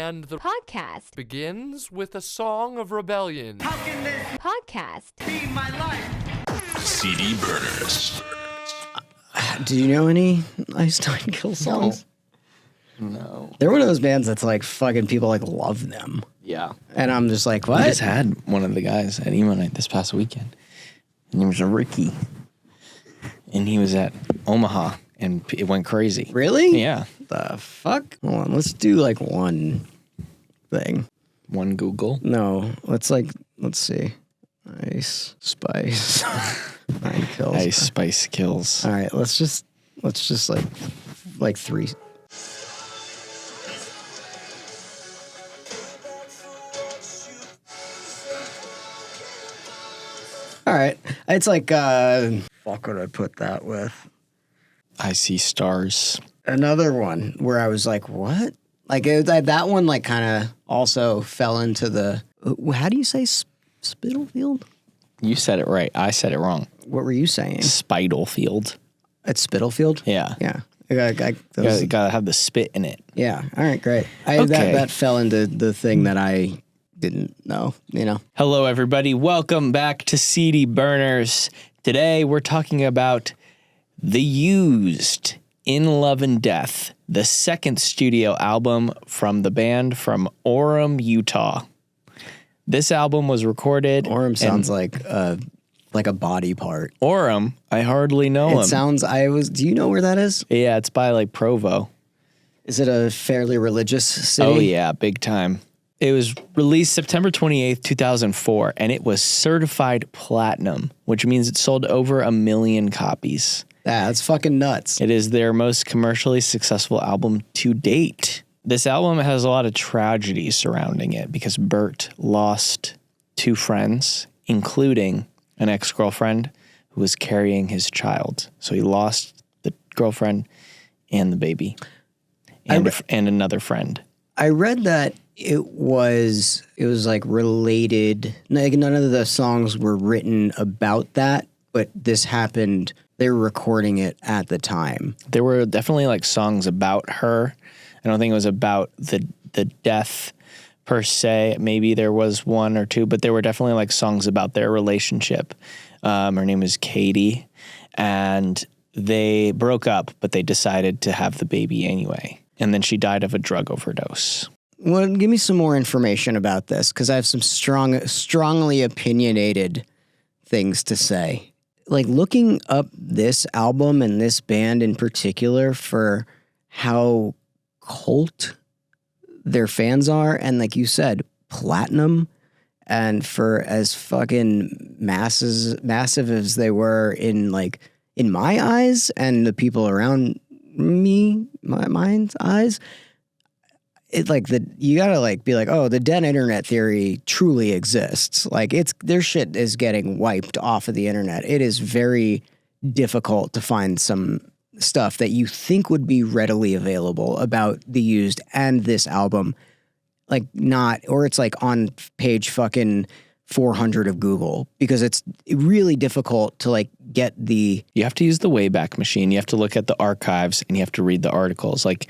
And the podcast begins with a song of rebellion. How can this podcast be my life? CD Burners. Do you know any Ice Nine Kill songs? No. They're one of those bands that's like fucking people like love them. Yeah. And I'm just like, what? I just had one of the guys at emo night this past weekend. His name was Ricky. And he was at Omaha and it went crazy. Really? Yeah. The fuck? Hold on, let's do like one thing. One Google. No, let's see. Ice Spice Nine Kills. Ice Spice Kills. All right, let's just like three. All right, it's like fuck would I put that with? I See Stars. Another one where I was like, what? Like that one like kind of also fell into the. How do you say Spitalfield? You said it right. I said it wrong. What were you saying? Spitalfield. It's Spitalfield? Yeah. Yeah. You gotta have the spit in it. Yeah. All right, great. Okay. That fell into the thing that I didn't know, you know? Hello, everybody. Welcome back to CD Burners. Today, we're talking about The Used, In Love and Death, the second studio album from the band from Orem, Utah. This album was recorded. Orem sounds like a body part. Orem, I hardly know him. It sounds, do you know where that is? Yeah, it's by like Provo. Is it a fairly religious city? Oh, yeah, big time. It was released September 28th, 2004, and it was certified platinum, which means it sold over 1 million copies. Yeah, that's fucking nuts. It is their most commercially successful album to date. This album has a lot of tragedy surrounding it because Bert lost 2 friends, including an ex-girlfriend who was carrying his child. So he lost the girlfriend and the baby and another friend. I read that it was like related. Like none of the songs were written about that, but this happened. They were recording it at the time. There were definitely like songs about her. I don't think it was about the death per se. Maybe there was 1 or 2, but there were definitely like songs about their relationship. Her name is Katie, and they broke up, but they decided to have the baby anyway. And then she died of a drug overdose. Well, give me some more information about this, because I have some strongly opinionated things to say. Like looking up this album and this band in particular for how cult their fans are, and like you said, platinum, and for as fucking massive as they were in my eyes and the people around me, my mind's eyes, it like you gotta like be like, oh, the dead internet theory truly exists. Like their shit is getting wiped off of the internet. It is very difficult to find some stuff that you think would be readily available about The Used and this album. Like it's like on page fucking 400 of Google, because it's really difficult to like get the... You have to use the Wayback Machine. You have to look at the archives and you have to read the articles. Like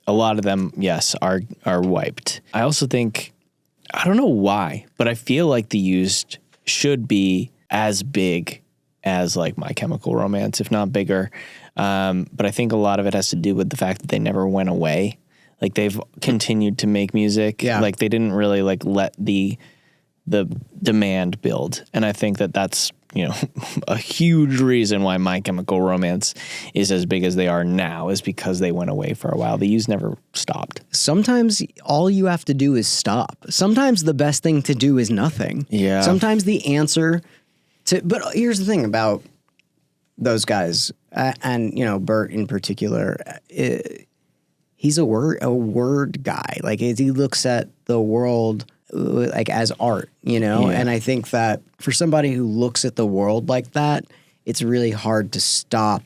a lot of them, yes, are wiped. I also think, I don't know why, but I feel like The Used should be as big as like My Chemical Romance, if not bigger. But I think a lot of it has to do with the fact that they never went away. Like they've continued to make music. Yeah. Like they didn't really like let the demand build. And I think that that's, a huge reason why My Chemical Romance is as big as they are now is because they went away for a while. The Used never stopped. Sometimes all you have to do is stop. Sometimes the best thing to do is nothing. Yeah. Sometimes the answer but here's the thing about those guys, and Bert in particular. He's a word guy. Like he looks at the world like as art, Yeah. And I think that for somebody who looks at the world like that, it's really hard to stop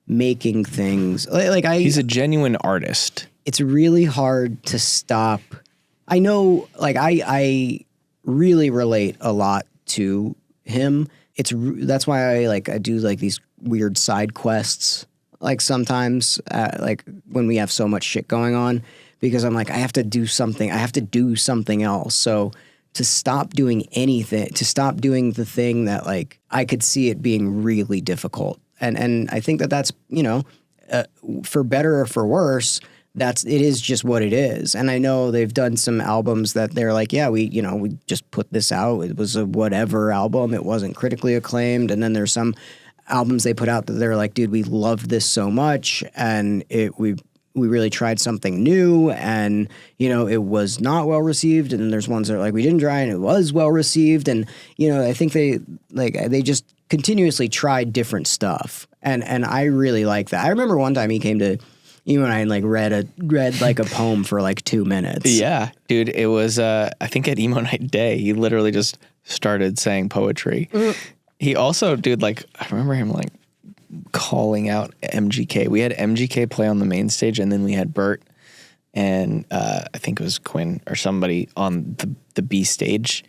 making things. He's a genuine artist. It's really hard to stop. I know, like I really relate a lot to him. That's why I do like these weird side quests. Like sometimes, like when we have so much shit going on, because I'm like, I have to do something. I have to do something else. So to stop doing anything, to stop doing the thing that like I could see it being really difficult. And I think that that's, you know, for better or for worse, it is just what it is. And I know they've done some albums that they're like, yeah, we just put this out. It was a whatever album. It wasn't critically acclaimed. And then there's some albums they put out that they're like, dude, we loved this so much. And we really tried something new, and, you know, it was not well received. And then there's ones that are like, we didn't try and it was well received. And, you know, I think they just continuously tried different stuff. And I really like that. I remember one time he came to you and I like read like a poem for like 2 minutes. Yeah, dude, it was, I think at Emo Night Day, he literally just started saying poetry. He also, dude, like, I remember him like calling out MGK. We had MGK play on the main stage, and then we had Bert and I think it was Quinn or somebody on the B stage,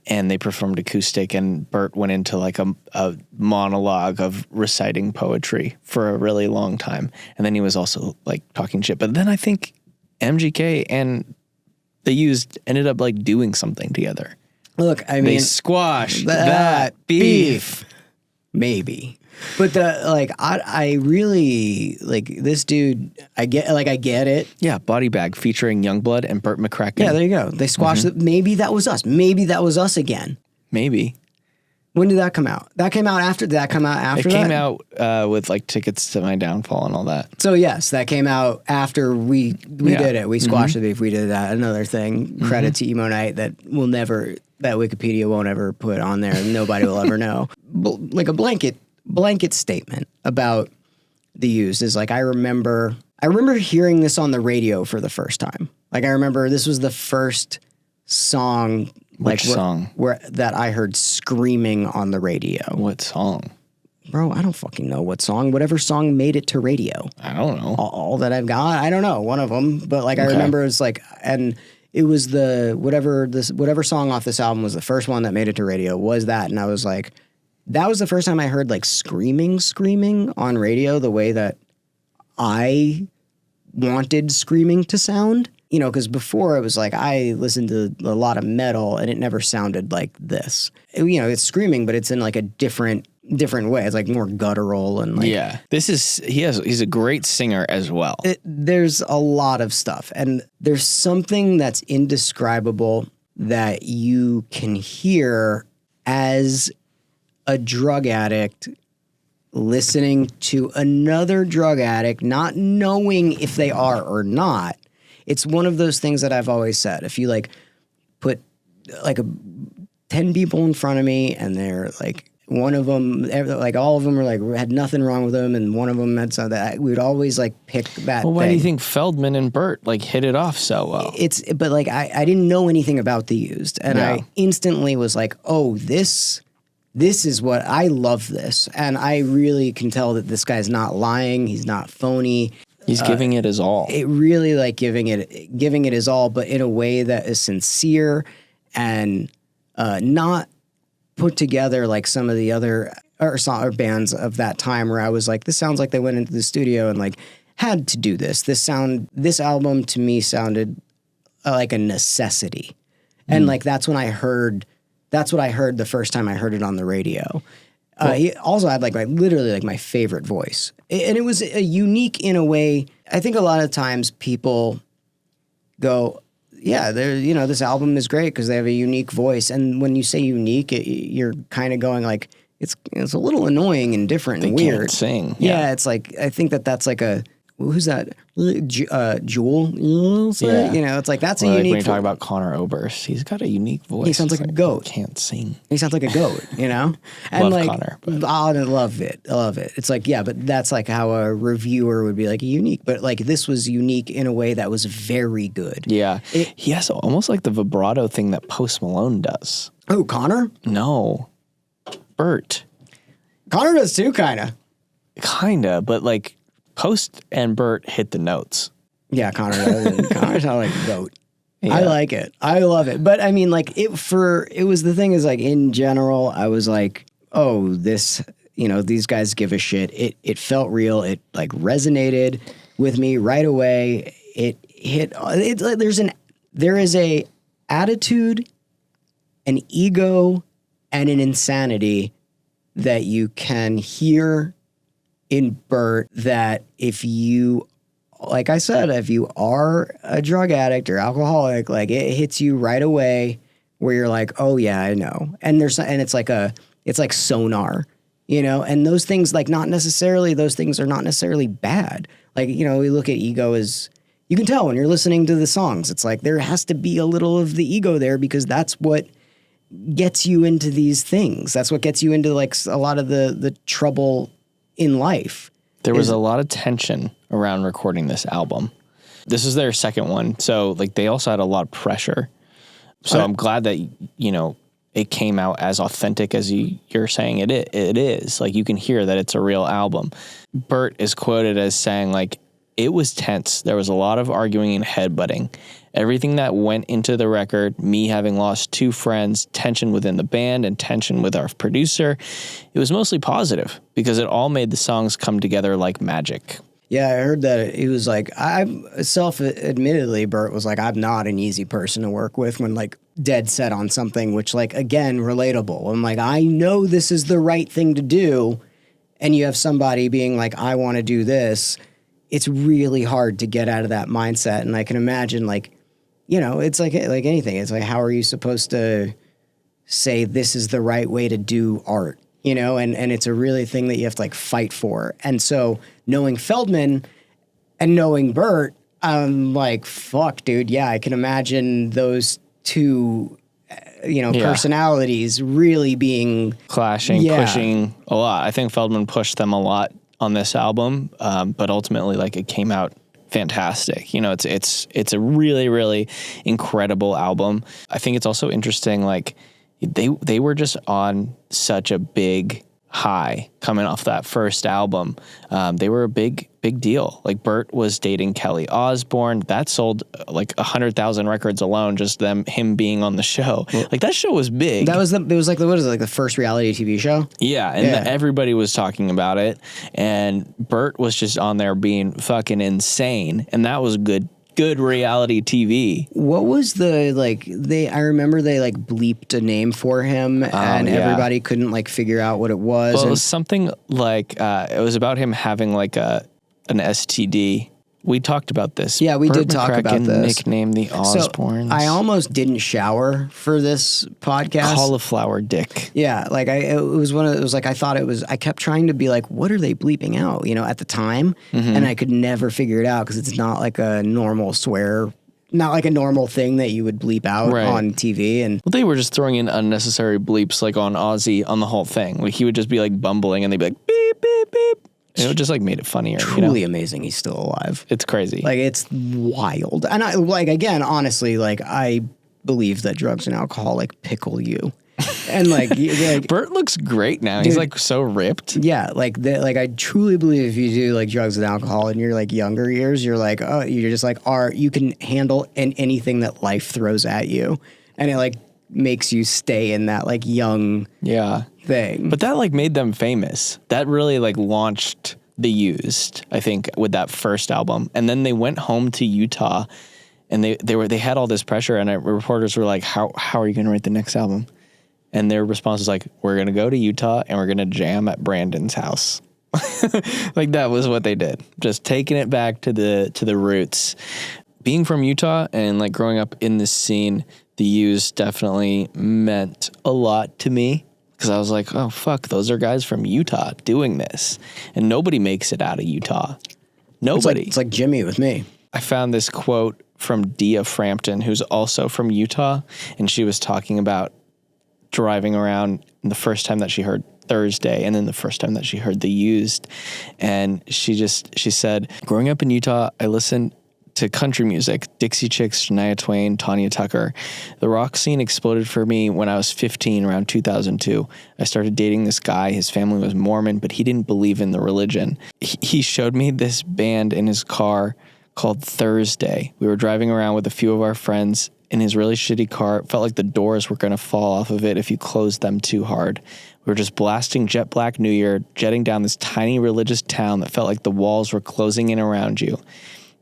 and they performed acoustic, and Bert went into like a monologue of reciting poetry for a really long time, and then he was also like talking shit. But then I think MGK and they ended up like doing something together. Look, I mean, they squashed that beef. Maybe. But I really like this dude. I get it. Yeah, Body Bag featuring Youngblood and Bert McCracken. Yeah, there you go. They squashed it. Maybe that was us. Maybe that was us again. Maybe. When did that come out? That came out after. Did that come out after? It came out with like Tickets to My Downfall and all that. So yes, that came out after we did it. We squashed the beef. We did that. Another thing. Credit to Emo Night that Wikipedia won't ever put on there. And nobody will ever know. Like a blanket statement about the Used is like, I remember hearing this on the radio for the first time. Like I remember this was the first song. Which song? Where that I heard screaming on the radio. What song? Bro, I don't fucking know what song. Whatever song made it to radio. I don't know. All that I've got. I don't know. One of them. But like I remember it's like, and it was the whatever song off this album was the first one that made it to radio was that. And I was like, that was the first time I heard like screaming on radio the way that I wanted screaming to sound. You know, because before it was like I listened to a lot of metal and it never sounded like this. You know, it's screaming, but it's in like a different way. It's like more guttural and like, yeah. He's a great singer as well. There's a lot of stuff, and there's something that's indescribable that you can hear as a drug addict listening to another drug addict, not knowing if they are or not. It's one of those things that I've always said. If you like put like 10 people in front of me and they're like, one of them, like all of them were like, had nothing wrong with them, and one of them had something that we would always like pick that. Well, why do you think Feldmann and Bert like hit it off so well? But like I didn't know anything about the Used, and I instantly was like, oh, this is what I love this, and I really can tell that this guy's not lying. He's not phony. He's giving it his all. It really like giving it his all, but in a way that is sincere and not put together like some of the other or bands of that time where I was like, this sounds like they went into the studio and like had to do this. This album to me sounded like a necessity, and like that's what I heard the first time I heard it on the radio. He also had like literally like my favorite voice, and it was unique in a way. I think a lot of times people go, yeah, this album is great because they have a unique voice. And when you say unique, you're kind of going like, it's a little annoying and different and weird. Can't sing. Yeah, it's like, I think that's like who's that? Jewel? Yeah. You know, it's like that's or a like unique. When you talk about Connor Oberst, he's got a unique voice. He sounds like a goat. Can't sing. He sounds like a goat, you know? And Love like, Connor. But. I love it. It's like, yeah, but that's like how a reviewer would be like unique. But like this was unique in a way that was very good. Yeah. He has almost like the vibrato thing that Post Malone does. Oh, Connor? No. Bert. Connor does too, kind of. Kind of, but like Post and Bert hit the notes. Yeah, Connor does. Connor sounds like a goat. Yeah. I like it. I love it. But I mean, like it was the thing is like in general, I was like, oh, this, these guys give a shit. It felt real. It like resonated with me right away. it hit. There is a attitude, an ego, and an insanity that you can hear in Bert that if you, like I said, if you are a drug addict or alcoholic, like it hits you right away where you're like, oh yeah, I know. And it's like sonar, you know, and those things those things are not necessarily bad. Like, you know, we look at ego as, you can tell when you're listening to the songs, it's like there has to be a little of the ego there because that's what gets you into these things. That's what gets you into like a lot of the trouble in life. There was a lot of tension around recording this album. This is their second one. So like they also had a lot of pressure. So I'm glad that, you know, it came out as authentic as you're saying it is. Like you can hear that it's a real album. Bert is quoted as saying like, it was tense. There was a lot of arguing and headbutting. Everything that went into the record, me having lost 2 friends, tension within the band and tension with our producer, it was mostly positive because it all made the songs come together like magic. Yeah, I heard that he was like, admittedly, Bert was like, I'm not an easy person to work with when like dead set on something, which like, again, relatable. I'm like, I know this is the right thing to do. And you have somebody being like, I want to do this. It's really hard to get out of that mindset. And I can imagine like, you know, it's like anything. It's like, how are you supposed to say this is the right way to do art? You know, and it's a really thing that you have to like fight for. And so knowing Feldmann and knowing Bert, I'm like, fuck, dude. Yeah, I can imagine those two, personalities really being clashing, pushing a lot. I think Feldmann pushed them a lot on this album, but ultimately, like, it came out fantastic. You know, it's a really, really incredible album. I think it's also interesting, like, they were just on such a big high coming off that first album. They were a big deal. Like, Bert was dating Kelly Osbourne. That sold like 100,000 records alone, just him being on the show. Like, that show was big. It was like the first reality TV show? Yeah, and everybody was talking about it. And Bert was just on there being fucking insane. And that was good reality TV. What was I remember they like bleeped a name for him and everybody couldn't like figure out what it was. Well, it was something like, it was about him having like an STD. We talked about this. Yeah, we Bert did talk about this. Nicknamed the Osbournes. So I almost didn't shower for this podcast. Cauliflower dick. Yeah, like I kept trying to be like, what are they bleeping out? You know, at the time, and I could never figure it out because it's not like a normal swear, not like a normal thing that you would bleep out on TV. And well, they were just throwing in unnecessary bleeps like on Ozzy on the whole thing. Like, he would just be like bumbling, and they'd be like beep beep beep. And it would just like made it funnier. Truly amazing. He's still alive. It's crazy. Like, it's wild. And I like, again, honestly, like, I believe that drugs and alcohol like pickle you. And like Bert looks great now. Dude, he's like so ripped. Yeah, like I truly believe if you do like drugs and alcohol in your like younger years, you're like, oh, you're just like, you can handle anything that life throws at you, and it like makes you stay in that like young thing. But that like made them famous. That really like launched The Used, I think, with that first album. And then they went home to Utah, and they had all this pressure, and reporters were like, how are you going to write the next album? And their response was like, we're going to go to Utah and we're going to jam at Brandon's house. Like, that was what they did. Just taking it back to the roots. Being from Utah and like growing up in this scene, The Used definitely meant a lot to me, because I was like, oh, fuck, those are guys from Utah doing this. And nobody makes it out of Utah. Nobody. It's like Jimmy with me. I found this quote from Dia Frampton, who's also from Utah, and she was talking about driving around the first time that she heard Thursday, and then the first time that she heard The Used. And she said, growing up in Utah, I listened to country music, Dixie Chicks, Shania Twain, Tanya Tucker. The rock scene exploded for me when I was 15, around 2002. I started dating this guy. His family was Mormon, but he didn't believe in the religion. He showed me this band in his car called Thursday. We were driving around with a few of our friends in his really shitty car. It felt like the doors were going to fall off of it if you closed them too hard. We were just blasting Jet Black New Year, jetting down this tiny religious town that felt like the walls were closing in around you.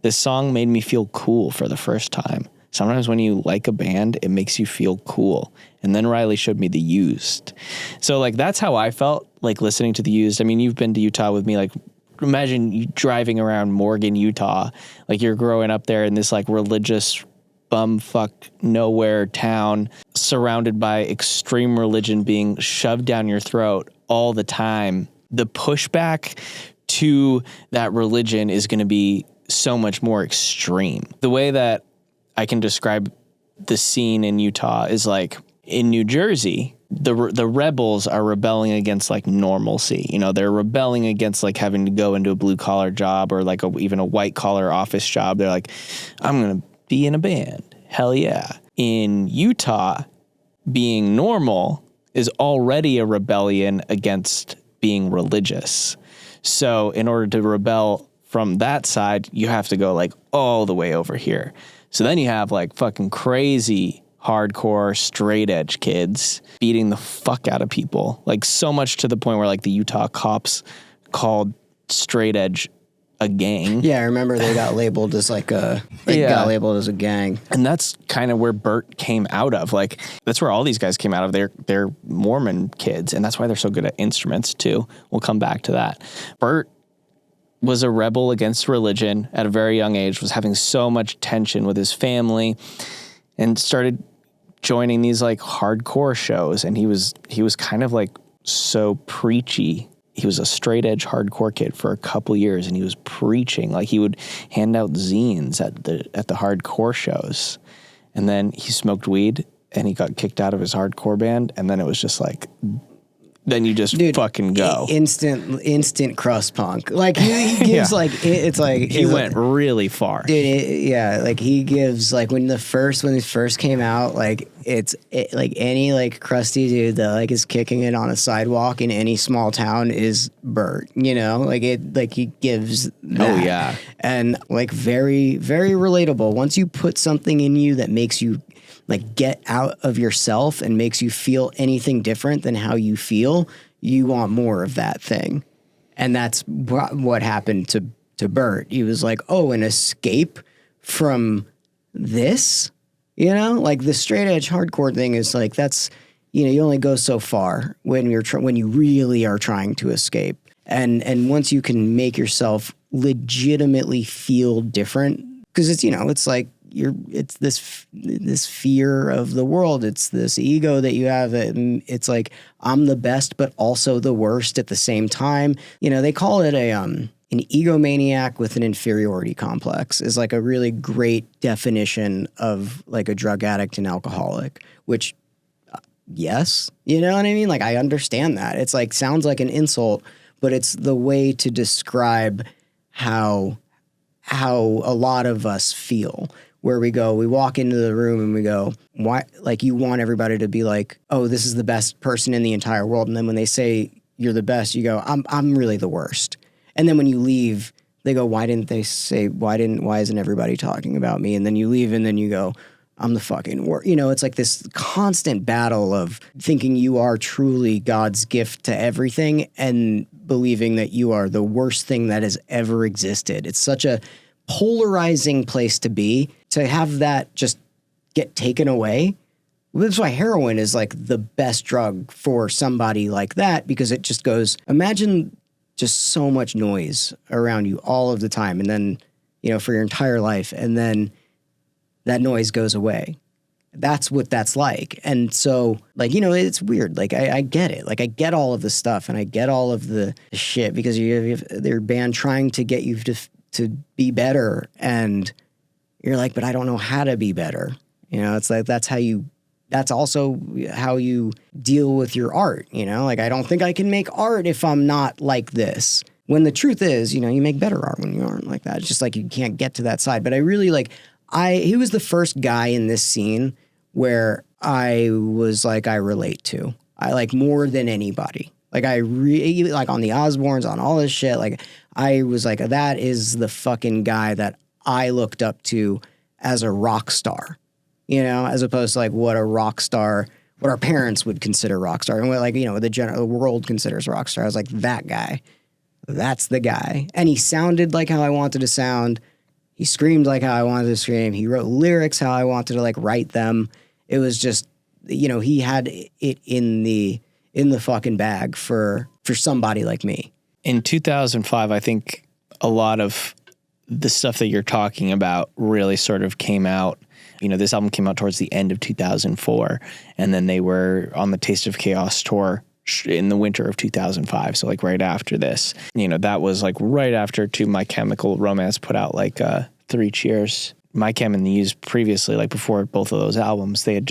this song made me feel cool for the first time. Sometimes when you like a band, it makes you feel cool. And then Riley showed me The Used. So like, that's how I felt like listening to The Used. I mean, you've been to Utah with me. Like, imagine you driving around Morgan, Utah. Like, you're growing up there in this like religious bumfuck nowhere town surrounded by extreme religion being shoved down your throat all the time. The pushback to that religion is going to be so much more extreme. The way that I can describe the scene in Utah is like in New Jersey, the rebels are rebelling against like normalcy. You know, they're rebelling against like having to go into a blue collar job or like even a white collar office job. They're like, I'm going to be in a band. Hell yeah. In Utah, being normal is already a rebellion against being religious. So in order to rebel from that side, you have to go like all the way over here. So then you have like fucking crazy hardcore straight edge kids beating the fuck out of people. Like so much to the point where like the Utah cops called straight edge a gang. Yeah, I remember they got labeled as like got labeled as a gang. And that's kind of where Bert came out of. Like that's where all these guys came out of. They're Mormon kids, and that's why they're so good at instruments too. We'll come back to that. Bert was a rebel against religion at a very young age, was having so much tension with his family, and started joining these like hardcore shows. And he was kind of like so preachy. He was a straight edge hardcore kid for a couple years, and he was preaching. Like he would hand out zines at the hardcore shows. And then he smoked weed and he got kicked out of his hardcore band. And then it was just like, then you just fucking go. Instant crust punk. Like he gives like, it's like. He went really far. Dude, like he gives like when he first came out, like like any like crusty dude that like is kicking it on a sidewalk in any small town is Bert, you know? Like he gives that. Oh yeah. And like very, very relatable. Once you put something in you that makes you like get out of yourself and makes you feel anything different than how you feel, you want more of that thing. And that's what happened to Bert. He was like, oh, an escape from this, you know, like the straight edge hardcore thing is like, that's, you know, you only go so far when when you really are trying to escape. And once you can make yourself legitimately feel different, because it's, you know, it's like, it's this fear of the world. It's this ego that you have. It's like, I'm the best, but also the worst at the same time. You know, they call it an egomaniac with an inferiority complex is like a really great definition of like a drug addict and alcoholic, which yes, you know what I mean? Like, I understand that. It's like, sounds like an insult, but it's the way to describe how a lot of us feel. Where we walk into the room and we go, why? Like, you want everybody to be like, oh, this is the best person in the entire world. And then when they say you're the best, you go, I'm really the worst. And then when you leave, they go, why isn't everybody talking about me? And then you leave and then you go, I'm the fucking worst. You know, it's like this constant battle of thinking you are truly God's gift to everything and believing that you are the worst thing that has ever existed. It's such a polarizing place to be, to have that just get taken away. That's why heroin is like the best drug for somebody like that, because it just goes, imagine just so much noise around you all of the time. And then, you know, for your entire life. And then that noise goes away. That's what that's like. And so, like, you know, it's weird. Like, I get it. Like, I get all of the stuff and I get all of the shit, because you have their band trying to get you to be better, and you're like, but I don't know how to be better. You know, it's like, that's also how you deal with your art. You know, like, I don't think I can make art if I'm not like this. When the truth is, you know, you make better art when you aren't like that. It's just like, you can't get to that side. But I really he was the first guy in this scene where I was like, I relate to. I like more than anybody. Like, I really, like, on the Osbournes, on all this shit, like, I was like, that is the fucking guy that I looked up to as a rock star, you know, as opposed to like what our parents would consider rock star, and what, like, you know, the world considers rock star. I was like, that guy, that's the guy. And he sounded like how I wanted to sound. He screamed like how I wanted to scream. He wrote lyrics how I wanted to like write them. It was just, he had it in the fucking bag for somebody like me. In 2005, I think a lot of the stuff that you're talking about really sort of came out. This album came out towards the end of 2004, and then they were on the Taste of Chaos tour in the winter of 2005. So like right after this, that was like right after My Chemical Romance put out like 3 Cheers. My Chem and the Used previously, like before both of those albums, they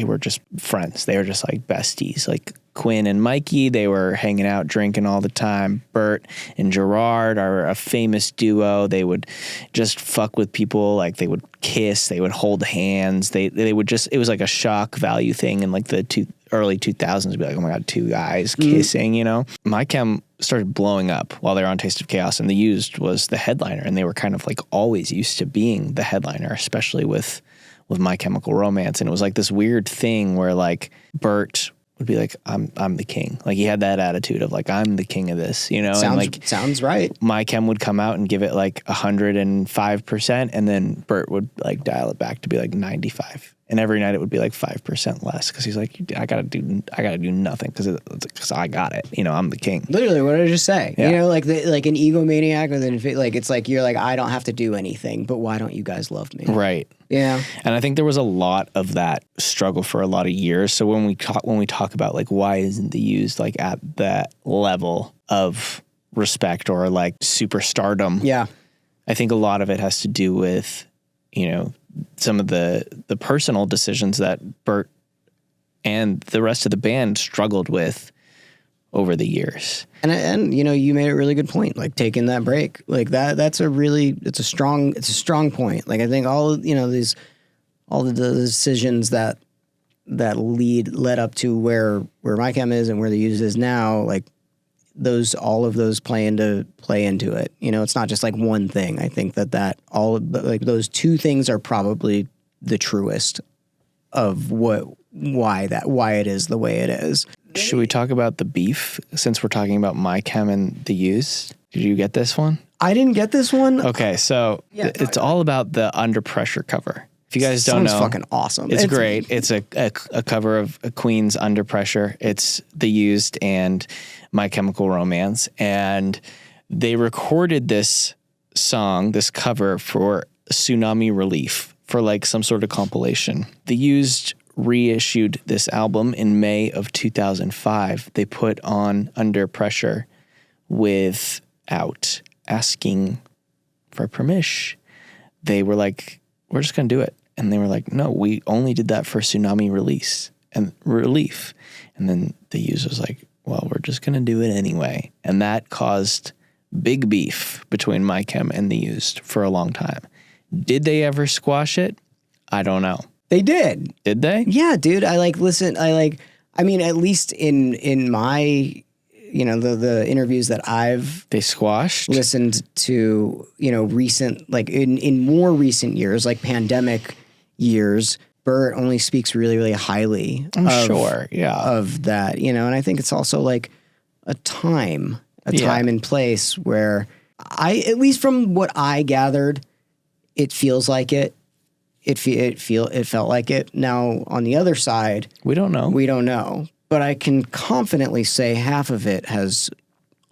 were just friends. They were just like besties. Like Quinn and Mikey, they were hanging out, drinking all the time. Bert and Gerard are a famous duo. They would just fuck with people. Like they would kiss, they would hold hands. They would just, it was like a shock value thing in like the early 2000s. Be like, oh my God, 2 guys kissing, My Chem started blowing up while they were on Taste of Chaos, and The Used was the headliner, and they were kind of like always used to being the headliner, especially with My Chemical Romance. And it was like this weird thing where like Bert would be like, I'm the king. Like he had that attitude of like, I'm the king of this, Sounds right. My Chem would come out and give it like 105%, and then Bert would like dial it back to be like 95. And every night it would be like 5% less because he's like, I gotta do nothing because I got it. I'm the king. Literally, what did I just say? Yeah. Like an egomaniac, or then like it's like you're like, I don't have to do anything, but why don't you guys love me? Right. Yeah. And I think there was a lot of that struggle for a lot of years. So when we talk about like why isn't The Used like at that level of respect or like superstardom? Yeah. I think a lot of it has to do with some of the personal decisions that Bert and the rest of the band struggled with over the years. And you made a really good point, like taking that break. Like it's a strong point. Like I think all the decisions that led up to where My Chem is and where The Used is now, like all of those play into it. It's not just like one thing. I think that like those 2 things are probably the truest of why it is the way it is. Should we talk about the beef since we're talking about My Chem and The Used? Did you get this one? I didn't get this one. Okay, so it's all about the Under Pressure cover. If you guys don't know, sounds fucking awesome. It's great. It's a cover of Queen's Under Pressure. It's The Used and My Chemical Romance, and they recorded this song, this cover, for Tsunami Relief, for like some sort of compilation. The Used reissued this album in May of 2005. They put on Under Pressure without asking for permission. They were like, we're just going to do it. And they were like, no, we only did that for Tsunami Release and Relief. And then The Used was like, well, we're just going to do it anyway. And that caused big beef between My Chem and The Used for a long time. Did they ever squash it? I don't know. They did. Did they? Yeah, dude. I mean, at least in my, the interviews that They squashed? listened to, recent, like in more recent years, like pandemic years, Bert only speaks really, really highly I'm sure, yeah. of that, and I think it's also like a time and place where at least from what I gathered, it feels like it. It felt like it. Now, on the other side, We don't know. but I can confidently say half of it has,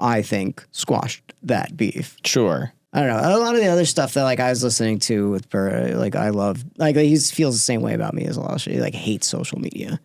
I think, squashed that beef. Sure. I don't know. A lot of the other stuff that like I was listening to with Bert, like I love, like he feels the same way about me as a lot of shit. He like hates social media,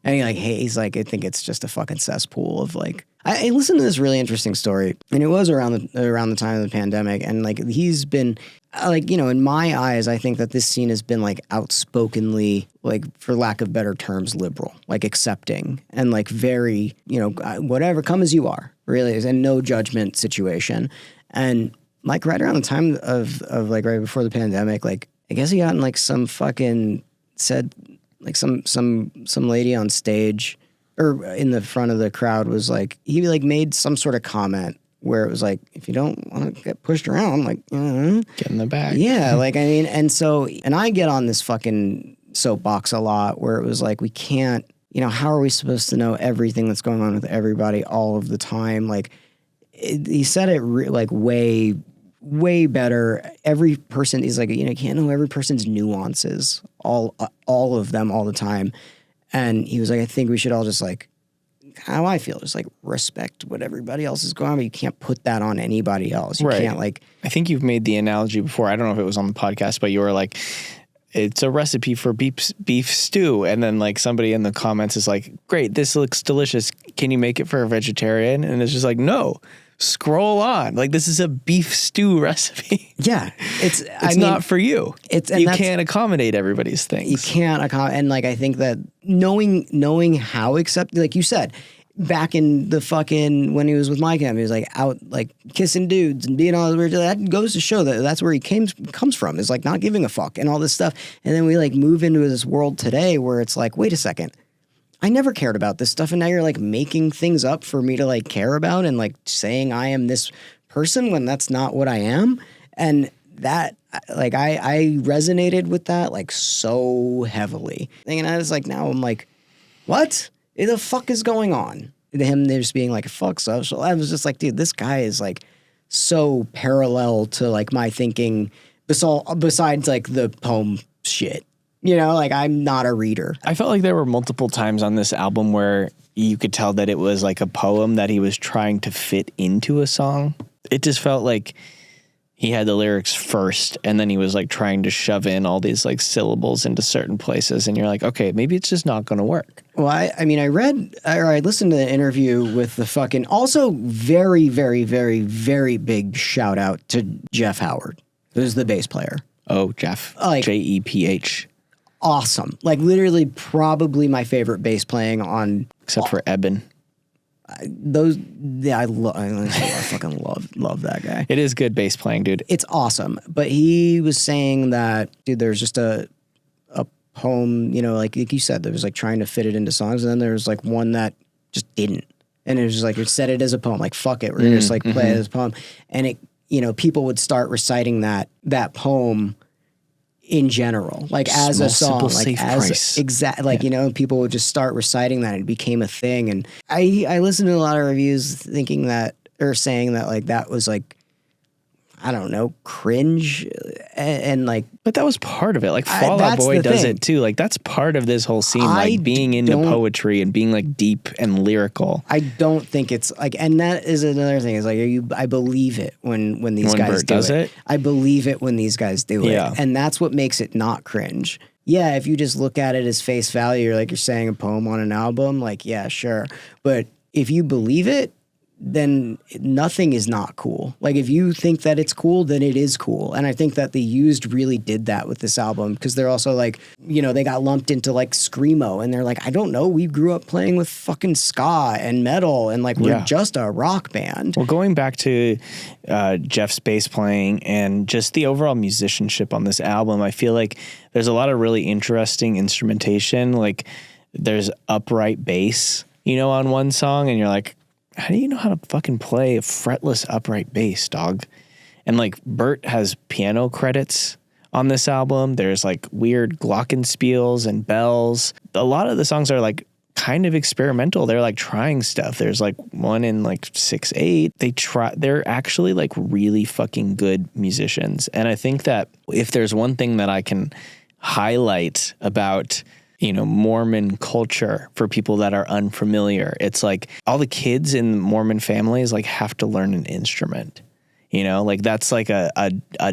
and he's like, I think it's just a fucking cesspool of like. I listened to this really interesting story, and it was around the time of the pandemic, and like he's been, like in my eyes, I think that this scene has been like outspokenly, like for lack of better terms, liberal, like accepting and like very, whatever, come as you are, really is, and no judgment situation, and. Like right around the time of like right before the pandemic, like I guess he got in like some fucking said like some lady on stage or in the front of the crowd was like he like made some sort of comment where it was like if you don't want to get pushed around, like Get in the bag. yeah, like I mean, and I get on this fucking soapbox a lot where it was like we can't, how are we supposed to know everything that's going on with everybody all of the time? Like he said it like way way better. Every person is like, you can't know every person's nuances, all of them all the time. And he was like, I think we should all just like, how I feel, just like respect what everybody else is going on, but you can't put that on anybody else. You can't like. I think you've made the analogy before. I don't know if it was on the podcast, but you were like, it's a recipe for beef stew. And then like somebody in the comments is like, great, this looks delicious. Can you make it for a vegetarian? And it's just like, no, scroll on. Like this is a beef stew recipe. Yeah. It's not for you. You can't accommodate everybody's things. You can't accommodate. And like, I think that knowing how like you said, back in the fucking, when he was with my cam, he was like out like kissing dudes and being all this weird. That goes to show that that's where he comes from, is like not giving a fuck and all this stuff. And then we like move into this world today where it's like, wait a second, I never cared about this stuff. And now you're like making things up for me to like care about and like saying I am this person when that's not what I am. And that, like, I resonated with that like so heavily. And I was like, now I'm like, what the fuck is going on? Him just being like, fuck social. I was just like, dude, this guy is like so parallel to like my thinking besides like the poem shit. Like I'm not a reader. I felt like there were multiple times on this album where you could tell that it was like a poem that he was trying to fit into a song. It just felt like he had the lyrics first and then he was like trying to shove in all these like syllables into certain places. And you're like, okay, maybe it's just not going to work. Well, I listened to the interview with the fucking, also very, very, very, very big shout out to Jeff Howard, who's the bass player. Oh, Jeff. Like, Jeph. Awesome. Like literally probably my favorite bass playing on. Except for Eben. I fucking love that guy. It is good bass playing, dude. It's awesome. But he was saying that, dude, there's just a poem, like you said, there was like trying to fit it into songs, and then there was like one that just didn't. And it was just like, it said it as a poem, like fuck it, we're gonna just like play it as a poem. And it, people would start reciting that poem in general, like as a song, like as exact, like, people would just start reciting that. It became a thing. And I listened to a lot of reviews thinking that, or saying that like, that was like, I don't know, cringe and like, but that was part of it. Like Fall Out Boy does it too. Like that's part of this whole scene, like being into poetry and being like deep and lyrical. I don't think it's like, and that is another thing, is like, I believe it when these guys Bert does it. I believe it when these guys do it. And that's what makes it not cringe. Yeah, if you just look at it as face value, like you're saying a poem on an album, like, yeah, sure. But if you believe it, then nothing is not cool. Like if you think that it's cool, then it is cool. And I think that The Used really did that with this album, because they're also like, they got lumped into like screamo, and they're like, I don't know, we grew up playing with fucking ska and metal, and like we're just a rock band. Well, going back to Jeff's bass playing and just the overall musicianship on this album, I feel like there's a lot of really interesting instrumentation. Like there's upright bass, on one song, and you're like, how do you know how to fucking play a fretless upright bass, dog? And like Bert has piano credits on this album. There's like weird glockenspiels and bells. A lot of the songs are like kind of experimental. They're like trying stuff. There's like one in like 6/8. They're actually like really fucking good musicians. And I think that if there's one thing that I can highlight about Mormon culture for people that are unfamiliar, it's like all the kids in Mormon families like have to learn an instrument. Like that's like a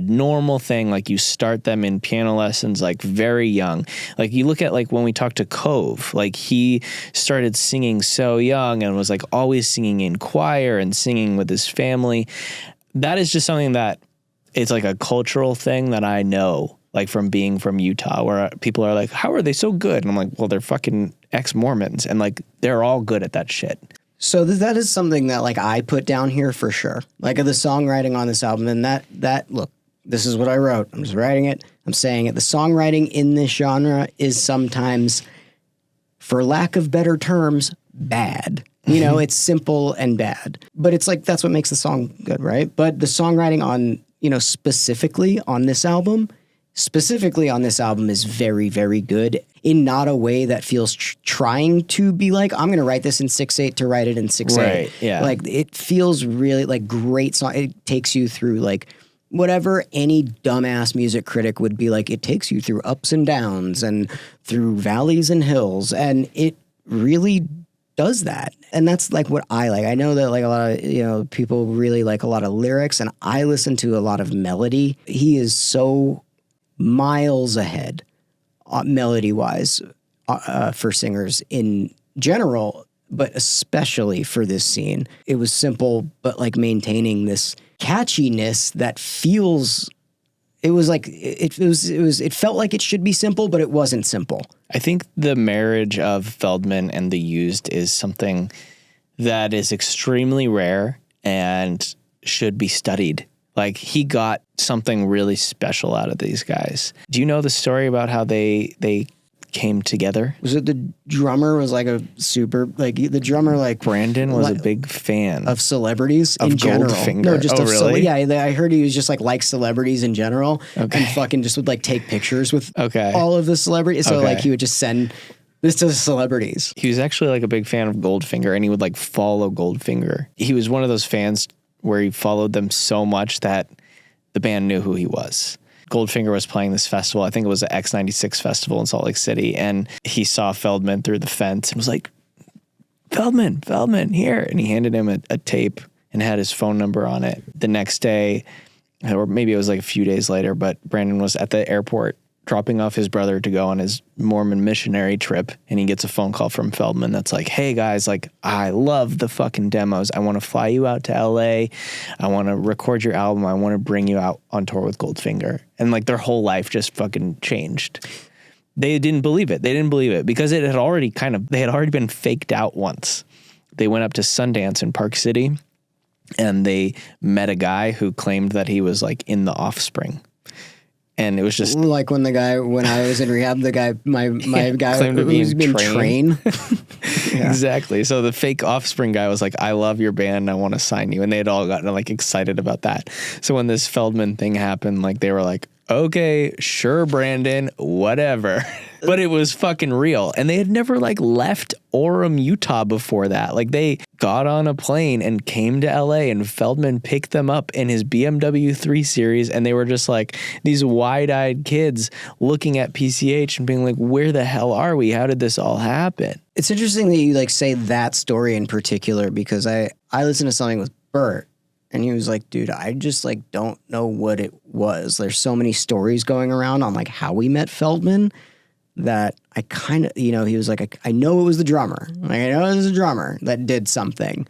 normal thing. Like you start them in piano lessons like very young. Like you look at like when we talked to Cove, like he started singing so young and was like always singing in choir and singing with his family. That is just something that it's like a cultural thing that I know, like from being from Utah, where people are like, how are they so good? And I'm like, well, they're fucking ex-Mormons, and like they're all good at that shit. So that is something that like I put down here for sure. Like the songwriting on this album, and that look, this is what I wrote. I'm just writing it. I'm saying it. The songwriting in this genre is sometimes, for lack of better terms, bad. It's simple and bad, but it's like, that's what makes the song good, right? But the songwriting on, specifically on this album is very, very good, in not a way that feels trying to be like, I'm going to write this in 6/8 to write it in 6/8. Right, yeah. Like it feels really like great song. It takes you through like whatever any dumbass music critic would be like, it takes you through ups and downs and through valleys and hills. And it really does that. And that's like what I like. I know that like a lot of, people really like a lot of lyrics, and I listen to a lot of melody. He is so miles ahead melody wise for singers in general, but especially for this scene. It was simple, but like maintaining this catchiness that feels, it felt like it should be simple, but it wasn't simple. I think the marriage of Feldmann and the Used is something that is extremely rare and should be studied. Like, he got something really special out of these guys. Do you know the story about how they came together? Was it the drummer was like a super, like the drummer, like Brandon was a big fan of celebrities of in general. Goldfinger. No, just really? I heard he was just like celebrities in general, and fucking just would like take pictures with all of the celebrities. So like he would just send this to celebrities. He was actually like a big fan of Goldfinger, and he would like follow Goldfinger. He was one of those fans where he followed them so much that the band knew who he was. Goldfinger was playing this festival. I think it was the X96 festival in Salt Lake City. And he saw Feldmann through the fence and was like, Feldmann, here. And he handed him a tape and had his phone number on it. The next day, or maybe it was like a few days later, but Brandon was at the airport dropping off his brother to go on his Mormon missionary trip. And he gets a phone call from Feldmann that's like, hey guys, like, I love the fucking demos. I want to fly you out to LA. I want to record your album. I want to bring you out on tour with Goldfinger. And like their whole life just fucking changed. They didn't believe it. They didn't believe it because it had already they had already been faked out once. They went up to Sundance in Park City and they met a guy who claimed that he was like in the Offspring. And it was just like when I was in rehab, the guy, my guy claimed to be who's been trained. Exactly. So the fake Offspring guy was like, I love your band. I want to sign you. And they had all gotten like excited about that. So when this Feldmann thing happened, like they were like, okay, sure, Brandon, whatever. But it was fucking real. And they had never like left Orem, Utah before that. Like they got on a plane and came to LA and Feldmann picked them up in his BMW 3 Series. And they were just like these wide-eyed kids looking at PCH and being like, where the hell are we? How did this all happen? It's interesting that you like say that story in particular because I listened to something with Bert. And he was like, dude, I just like don't know what it was. There's so many stories going around on like how we met Feldmann that I kind of, he was like, I know it was the drummer. Like, I know it was the drummer that did something,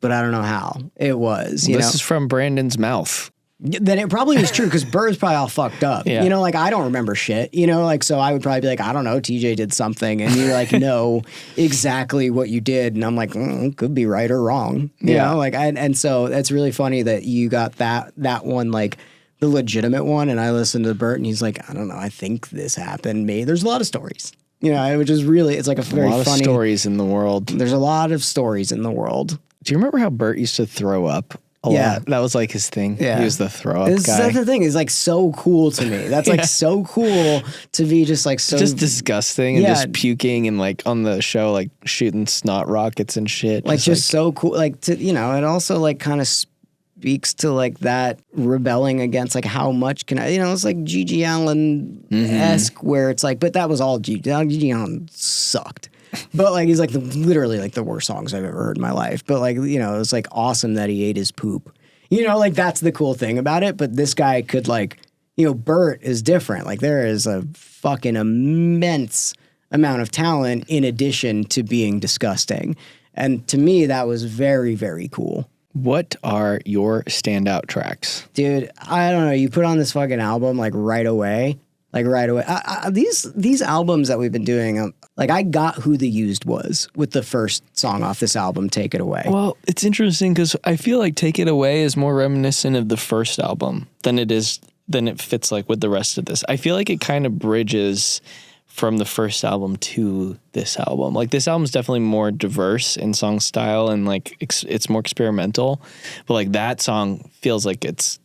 but I don't know how it was. This is from Brandon's mouth. Then it probably was true because Bert's probably all fucked up. Yeah. Like I don't remember shit. Like so I would probably be like, I don't know, TJ did something, and you're like, know exactly what you did, and I'm like, could be right or wrong. You know, like and so it's really funny that you got that one like the legitimate one, and I listened to Bert, and he's like, I don't know, I think this happened. Maybe there's a lot of stories. Which is really it's like a very lot funny of stories in the world. There's a lot of stories in the world. Do you remember how Bert used to throw up? A lot. That was like his thing. Yeah. He was the throw up guy. That's the thing. It's like so cool to me. That's like so cool to be just like so just disgusting and just puking and like on the show like shooting snot rockets and shit. Like just so cool. Like to it also like kind of speaks to like that rebelling against like how much can I it's like Gigi Allen-esque where it's like, but that was all Gigi Allen sucked. But like he's like literally like the worst songs I've ever heard in my life. But like it's like awesome that he ate his poop. Like that's the cool thing about it. But this guy could like Bert is different. Like there is a fucking immense amount of talent in addition to being disgusting. And to me that was very, very cool. What are your standout tracks? Dude, I don't know. You put on this fucking album like right away. These albums that we've been doing, like I got who the Used was with the first song off this album, Take It Away. Well, it's interesting because I feel like Take It Away is more reminiscent of the first album than it fits like with the rest of this. I feel like it kind of bridges from the first album to this album. Like this album's definitely more diverse in song style and like it's more experimental, but like that song feels like it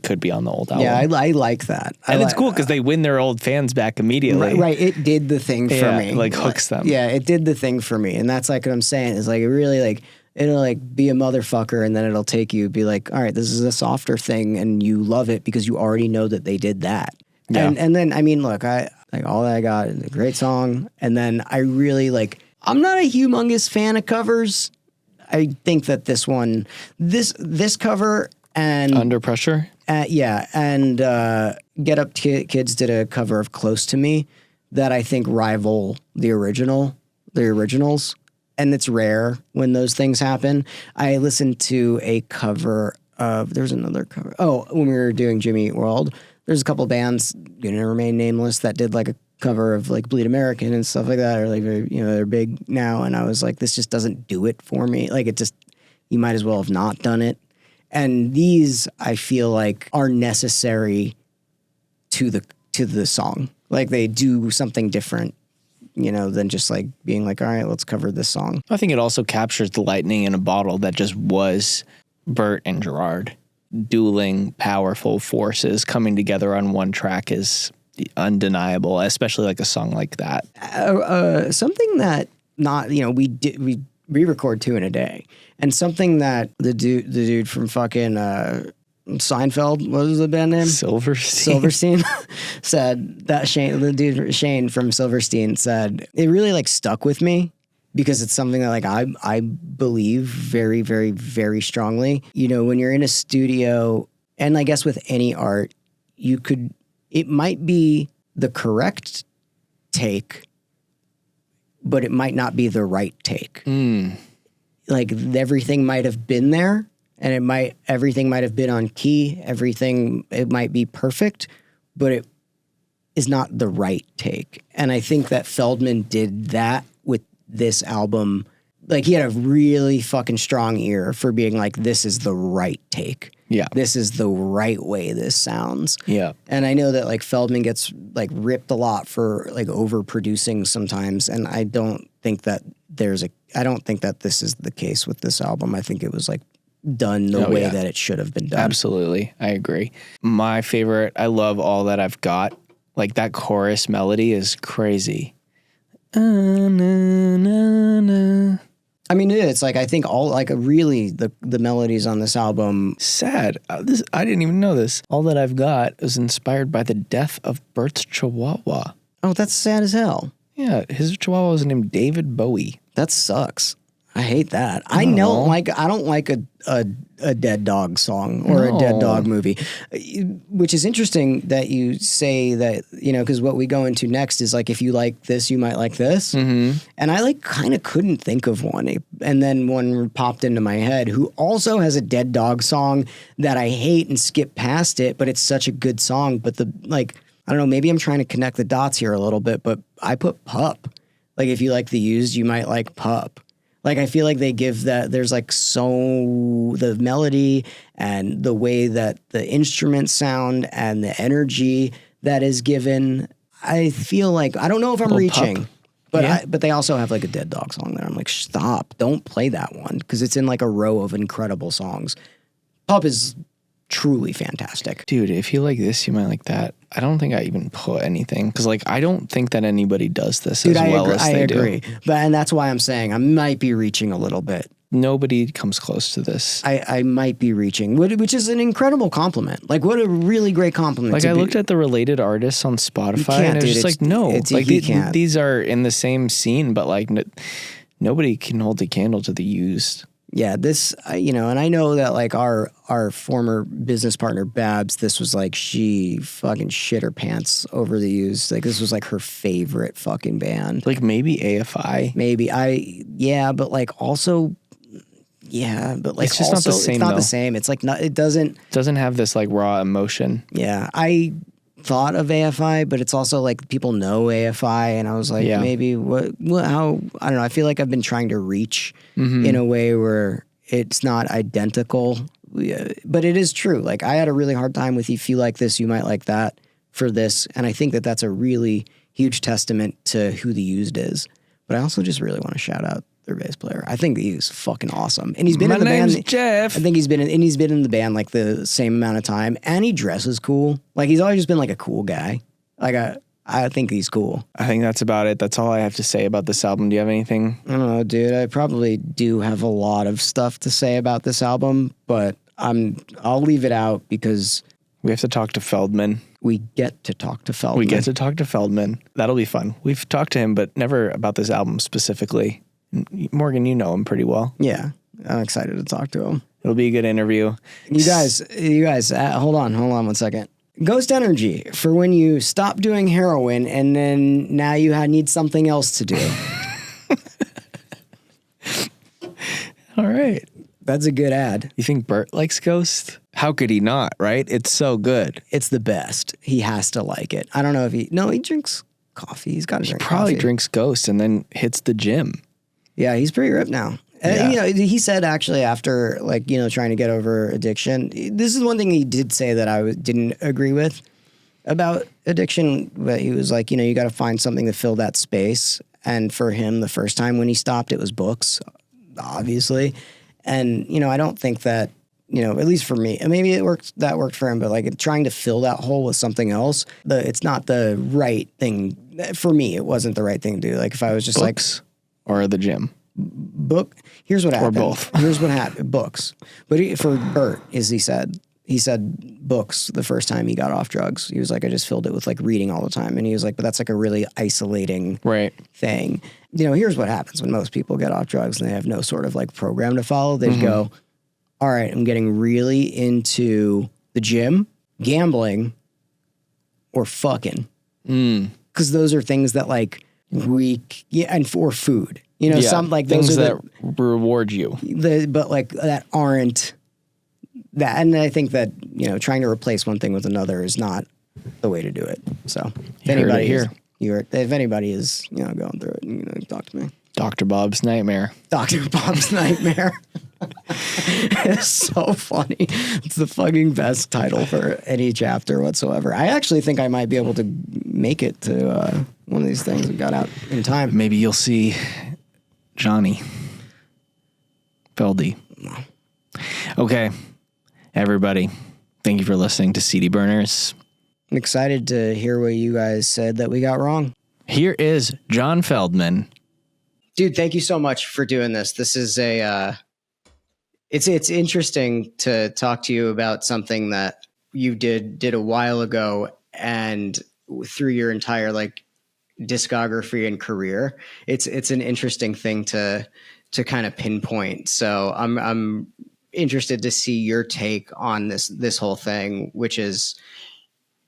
could be on the old album. Yeah, I like that. And it's cool because they win their old fans back immediately. Right. It did the thing for me. Like hooks them. Yeah, it did the thing for me. And that's like what I'm saying is like it really like it'll like be a motherfucker, and then it'll take you, be like, all right, this is a softer thing, and you love it because you already know that they did that. Yeah. And then, I mean, look, I like All That I Got is a great song, and then I really like, I'm not a humongous fan of covers. I think that this one, this cover and Under Pressure? yeah, and Get Up Kids did a cover of Close to Me that I think rival the originals, and it's rare when those things happen. I listened to a cover of, there's another cover. Oh, when we were doing Jimmy Eat World, there's a couple bands, gonna remain nameless, that did like a cover of like Bleed American and stuff like that, or like, you know, they're big now, and I was like, this just doesn't do it for me. Like, it just, you might as well have not done it. And these, I feel like, are necessary to the song. Like, they do something different, you know, than just like being like, all right, let's cover this song. I think it also captures the lightning in a bottle that just was Bert and Gerard. Dueling powerful forces coming together on one track is undeniable, especially like a song like that. Something that not, you know, we re-record 2 in a day, and something that the dude from fucking Seinfeld, what was the band name? Silverstein said that Shane from Silverstein said it really like stuck with me, because it's something that like I believe very, very, very strongly. You know, when you're in a studio, and I guess with any art, it might be the correct take, but it might not be the right take. Like, everything might have been there, and everything might have been on key. It might be perfect, but it is not the right take. And I think that Feldmann did that with this album. Like, he had a really fucking strong ear for being like, this is the right take. Yeah. This is the right way this sounds. Yeah. And I know that like Feldmann gets like ripped a lot for like overproducing sometimes. And I don't think that this is the case with this album. I think it was like done the way that it should have been done. Absolutely. I agree. My favorite, I love All That I've Got. Like, that chorus melody is crazy. I mean, it's like, I think all like really the melodies on this album. Sad. I didn't even know this. All That I've Got is inspired by the death of Bert's Chihuahua. Oh, that's sad as hell. Yeah, his Chihuahua was named David Bowie. That sucks. I hate that. I don't like a dead dog song or a dead dog movie, which is interesting that you say that, you know, because what we go into next is like, if you like this, you might like this. Mm-hmm. And I like kind of couldn't think of one. And then one popped into my head who also has a dead dog song that I hate and skip past it, but it's such a good song. But I don't know, maybe I'm trying to connect the dots here a little bit, but I put Pup. Like, if you like The Used, you might like Pup. Like, I feel like they give that, there's like the melody and the way that the instruments sound and the energy that is given. I feel like, I don't know if I'm reaching, but but they also have like a Dead Dog song there. I'm like, stop, don't play that one, because it's in like a row of incredible songs. Pup is truly fantastic. Dude, if you like this, you might like that. I don't think I even put anything, because like, I don't think that anybody does this as well as they do. I agree. And that's why I'm saying I might be reaching a little bit. Nobody comes close to this. I might be reaching, which is an incredible compliment. Like, what a really great compliment. Like, I looked at the related artists on Spotify, and it's just like, no. Like, these are in the same scene, but like, nobody can hold a candle to The Used. Yeah, this, you know, and I know that like our former business partner Babs, this was like, she fucking shit her pants over The Used. Like, this was like her favorite fucking band. Like, maybe AFI. Maybe but like also, but like, it's just also, not the same. It's not the same. It's like it doesn't have this like raw emotion. Yeah, I thought of AFI, but it's also like people know AFI, and I was like, maybe how, I don't know. I feel like I've been trying to reach in a way where it's not identical, but it is true. Like, I had a really hard time with if you like this, you might like that for this, and I think that that's a really huge testament to who The Used is. But I also just really want to shout out their bass player. I think he's fucking awesome, and he's been in the band. My name's Jeff. I think he's been in the band like the same amount of time, and he dresses cool. Like, he's always just been like a cool guy. Like, I think he's cool. I think that's about it. That's all I have to say about this album. Do you have anything? I don't know, dude. I probably do have a lot of stuff to say about this album, but I'll leave it out because we have to talk to Feldmann. We get to talk to Feldmann. We get to talk to Feldmann. That'll be fun. We've talked to him, but never about this album specifically. Morgan, you know him pretty well. Yeah, I'm excited to talk to him. It'll be a good interview. You guys, hold on 1 second. Ghost energy for when you stop doing heroin and then now you need something else to do. All right. That's a good ad. You think Bert likes Ghost? How could he not, right? It's so good. It's the best. He has to like it. I don't know if he drinks coffee. He's got to drink coffee. He probably drinks Ghost and then hits the gym. Yeah, he's pretty ripped now. Yeah. He said actually after trying to get over addiction, this is one thing he did say that I didn't agree with about addiction, but he was like, you got to find something to fill that space. And for him, the first time when he stopped, it was books, obviously. And, I don't think that, at least for me, and maybe that worked for him, but trying to fill that hole with something else, it's not the right thing. For me, it wasn't the right thing to do. Like if I was just books or the gym. Here's what happened. Or both. Here's what happened. Books. But for Bert, he said books the first time he got off drugs. He was like, I just filled it with reading all the time. And he was like, but that's a really isolating thing. Here's what happens when most people get off drugs and they have no sort of program to follow. They go, all right, I'm getting really into the gym, gambling, or fucking. Because those are things that and for food. Some things those are that reward you. That aren't that. And I think that, trying to replace one thing with another is not the way to do it. So if anybody is, going through it, talk to me. Dr. Bob's Nightmare. Dr. Bob's Nightmare. It's so funny. It's the fucking best title for any chapter whatsoever. I actually think I might be able to make it to one of these things that got out in time. Maybe you'll see Johnny Feldy. Okay, everybody, thank you for listening to CD Burners. I'm excited to hear what you guys said that we got wrong. Here is John Feldmann. Dude, thank you so much for doing this. This is it's interesting to talk to you about something that you did a while ago and through your entire discography and career. It's an interesting thing to kind of pinpoint. So I'm interested to see your take on this whole thing, which is,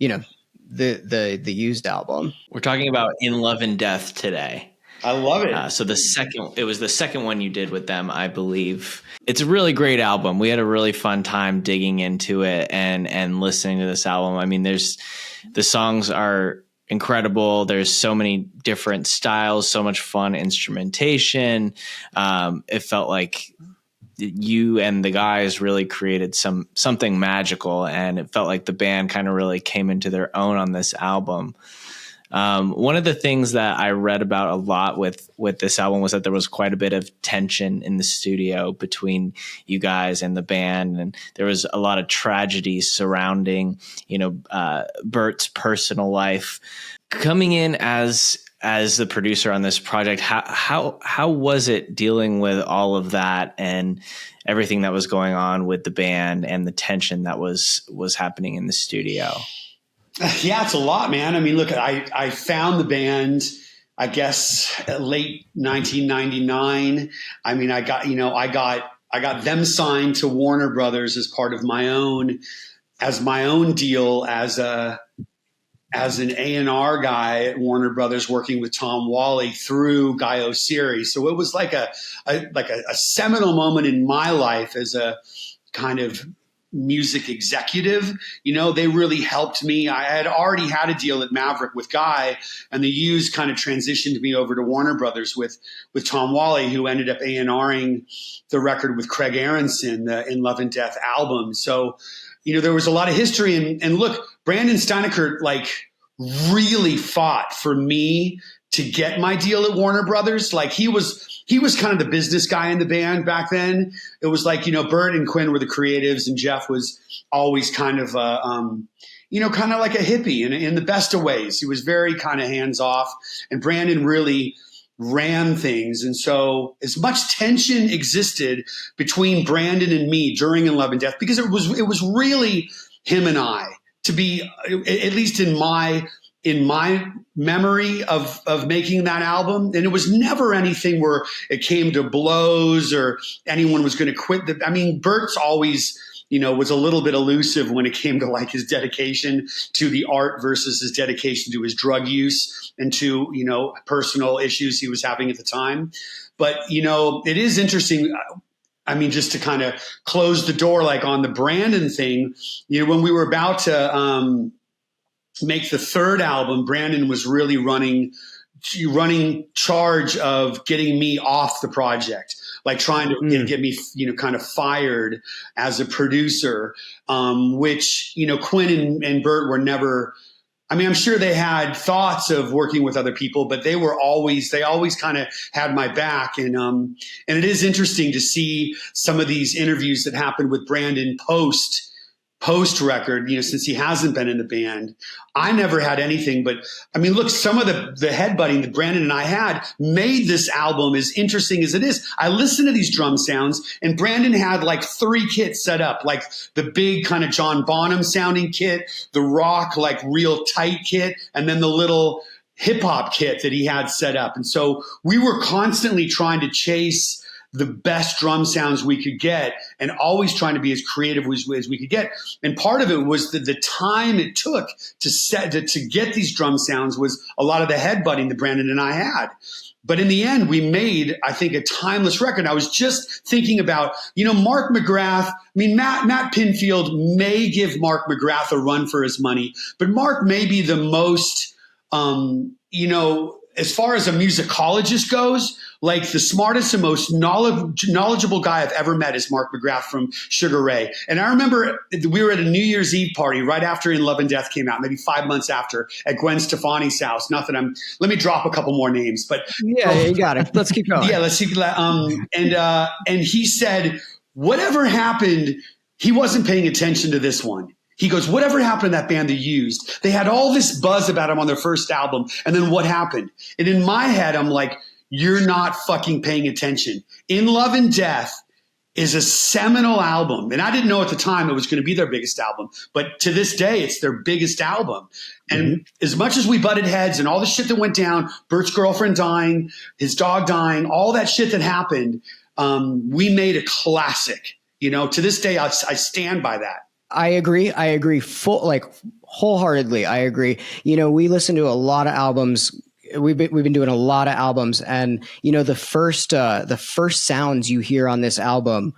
the Used album. We're talking about In Love and Death today. I love it. So it was the second one you did with them, I believe. It's a really great album. We had a really fun time digging into it and listening to this album. I mean, the songs are incredible. There's so many different styles, so much fun instrumentation. It felt like you and the guys really created something magical, and it felt like the band kind of really came into their own on this album. One of the things that I read about a lot with this album was that there was quite a bit of tension in the studio between you guys and the band. And there was a lot of tragedy surrounding, Bert's personal life. Coming in as the producer on this project, how was it dealing with all of that and everything that was going on with the band and the tension that was happening in the studio? Yeah, it's a lot, man. I mean, look, I found the band, I guess, late 1999. I mean, I got them signed to Warner Brothers as part of my own deal as an A&R guy at Warner Brothers, working with Tom Whalley through Guy Oseary. So it was like a seminal moment in my life as a kind of music executive. They really helped me. I had already had a deal at Maverick with Guy, and the Used kind of transitioned me over to Warner Brothers with Tom Whalley, who ended up A&Ring the record with Craig Aronson, the In Love and Death album. So, there was a lot of history. And look, Brandon Steinecker really fought for me to get my deal at Warner Brothers. He was kind of the business guy in the band back then. It was Bert and Quinn were the creatives, and Jeff was always kind of, kind of like a hippie in the best of ways. He was very kind of hands off, and Brandon really ran things. And so as much tension existed between Brandon and me during In Love and Death, because it was really him and I, to be, at least in my memory of making that album. And it was never anything where it came to blows or anyone was going to quit. Bert's always, was a little bit elusive when it came to like his dedication to the art versus his dedication to his drug use and to, personal issues he was having at the time. But, it is interesting. Just to kind of close the door, like on the Brandon thing, when we were about to make the third album, Brandon was really running charge of getting me off the project, like trying to get me, kind of fired as a producer, which, Quinn and Bert were never, I'm sure they had thoughts of working with other people, but they always kind of had my back. And it is interesting to see some of these interviews that happened with Brandon post record, since he hasn't been in the band. I never had anything, but look, some of the headbutting that Brandon and I had made this album as interesting as it is. I listened to these drum sounds, and Brandon had like 3 kits set up, like the big kind of John Bonham sounding kit, the rock, like real tight kit, and then the little hip hop kit that he had set up. And so we were constantly trying to chase the best drum sounds we could get, and always trying to be as creative as we could get. And part of it was the time it took to get these drum sounds was a lot of the headbutting that Brandon and I had. But in the end, we made, I think, a timeless record. I was just thinking about, Mark McGrath. Matt Pinfield may give Mark McGrath a run for his money, but Mark may be the most, as far as a musicologist goes, like the smartest and most knowledgeable guy I've ever met is Mark McGrath from Sugar Ray. And I remember we were at a New Year's Eve party right after In Love and Death came out, maybe 5 months after, at Gwen Stefani's house. Let me drop a couple more names, but yeah, you got it. Let's keep going. Yeah, let's see. And he said, whatever happened, he wasn't paying attention to this one. He goes, whatever happened to that band they used? They had all this buzz about him on their first album, and then what happened? And in my head, I'm like, you're not fucking paying attention. In Love and Death is a seminal album. And I didn't know at the time it was going to be their biggest album. But to this day, it's their biggest album. And as much as we butted heads and all the shit that went down, Bert's girlfriend dying, his dog dying, all that shit that happened, we made a classic. To this day, I stand by that. I agree. Wholeheartedly. I agree. We listen to a lot of albums. We've been doing a lot of albums, and the first sounds you hear on this album,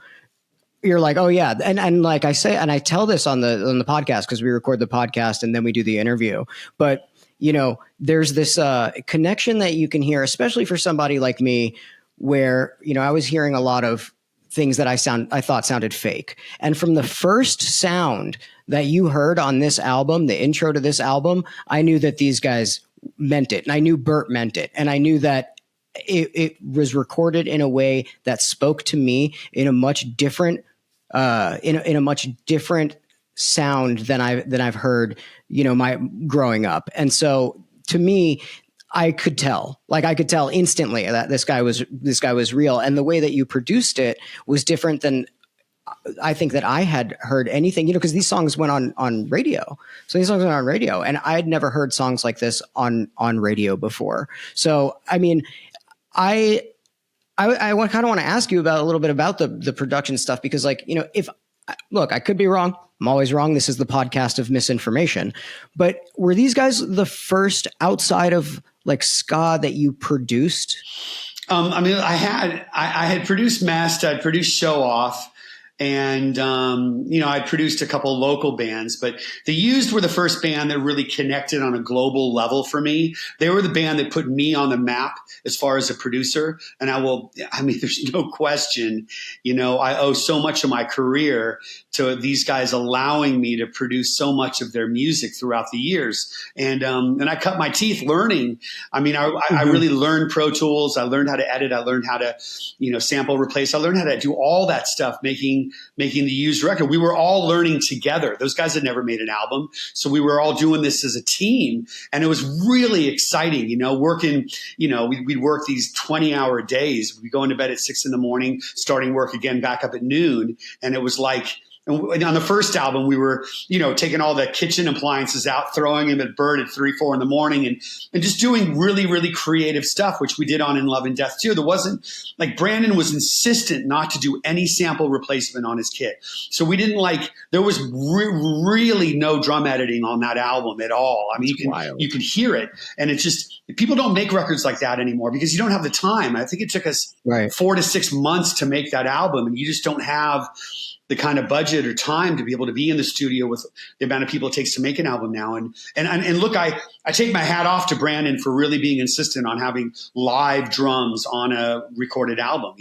you're like, oh yeah, and like I say, and I tell this on the podcast because we record the podcast and then we do the interview. But there's this connection that you can hear, especially for somebody like me, where I was hearing a lot of things that I thought sounded fake, and from the first sound that you heard on this album, the intro to this album, I knew that these guys meant it, and I knew Bert meant it, and I knew that it was recorded in a way that spoke to me in a much different in a much different sound than I've heard my growing up. And so to me, I could tell instantly that this guy was real, and the way that you produced it was different than I think that I had heard anything, because these songs went on radio. So these songs went on radio, and I had never heard songs like this on radio before. So, I kind of want to ask you a little bit about the production stuff, because I could be wrong. I'm always wrong. This is the podcast of misinformation. But were these guys the first outside of ska that you produced? I had produced Mast, I'd produced Show Off. And, I produced a couple local bands, but the Used were the first band that really connected on a global level for me. They were the band that put me on the map as far as a producer. And there's no question, I owe so much of my career to these guys allowing me to produce so much of their music throughout the years. And I cut my teeth learning. I really learned Pro Tools. I learned how to edit. I learned how to, sample, replace. I learned how to do all that stuff, making making the used record. We were all learning together. Those guys had never made an album. So we were all doing this as a team. And it was really exciting, working, we'd work these 20-hour days. We'd go into bed at 6 a.m, starting work again back up at noon. And it was like, and on the first album, we were, taking all the kitchen appliances out, throwing them at Bert at 3, 4 in the morning and just doing really, really creative stuff, which we did on In Love and Death too. There wasn't like Brandon was insistent not to do any sample replacement on his kit. So we didn't there was really no drum editing on that album at all. I mean, you can hear it, and it's just, people don't make records like that anymore because you don't have the time. I think it took us 4 to 6 months to make that album, and you just don't have the kind of budget or time to be able to be in the studio with the amount of people it takes to make an album now. And look, I take my hat off to Brandon for really being insistent on having live drums on a recorded album,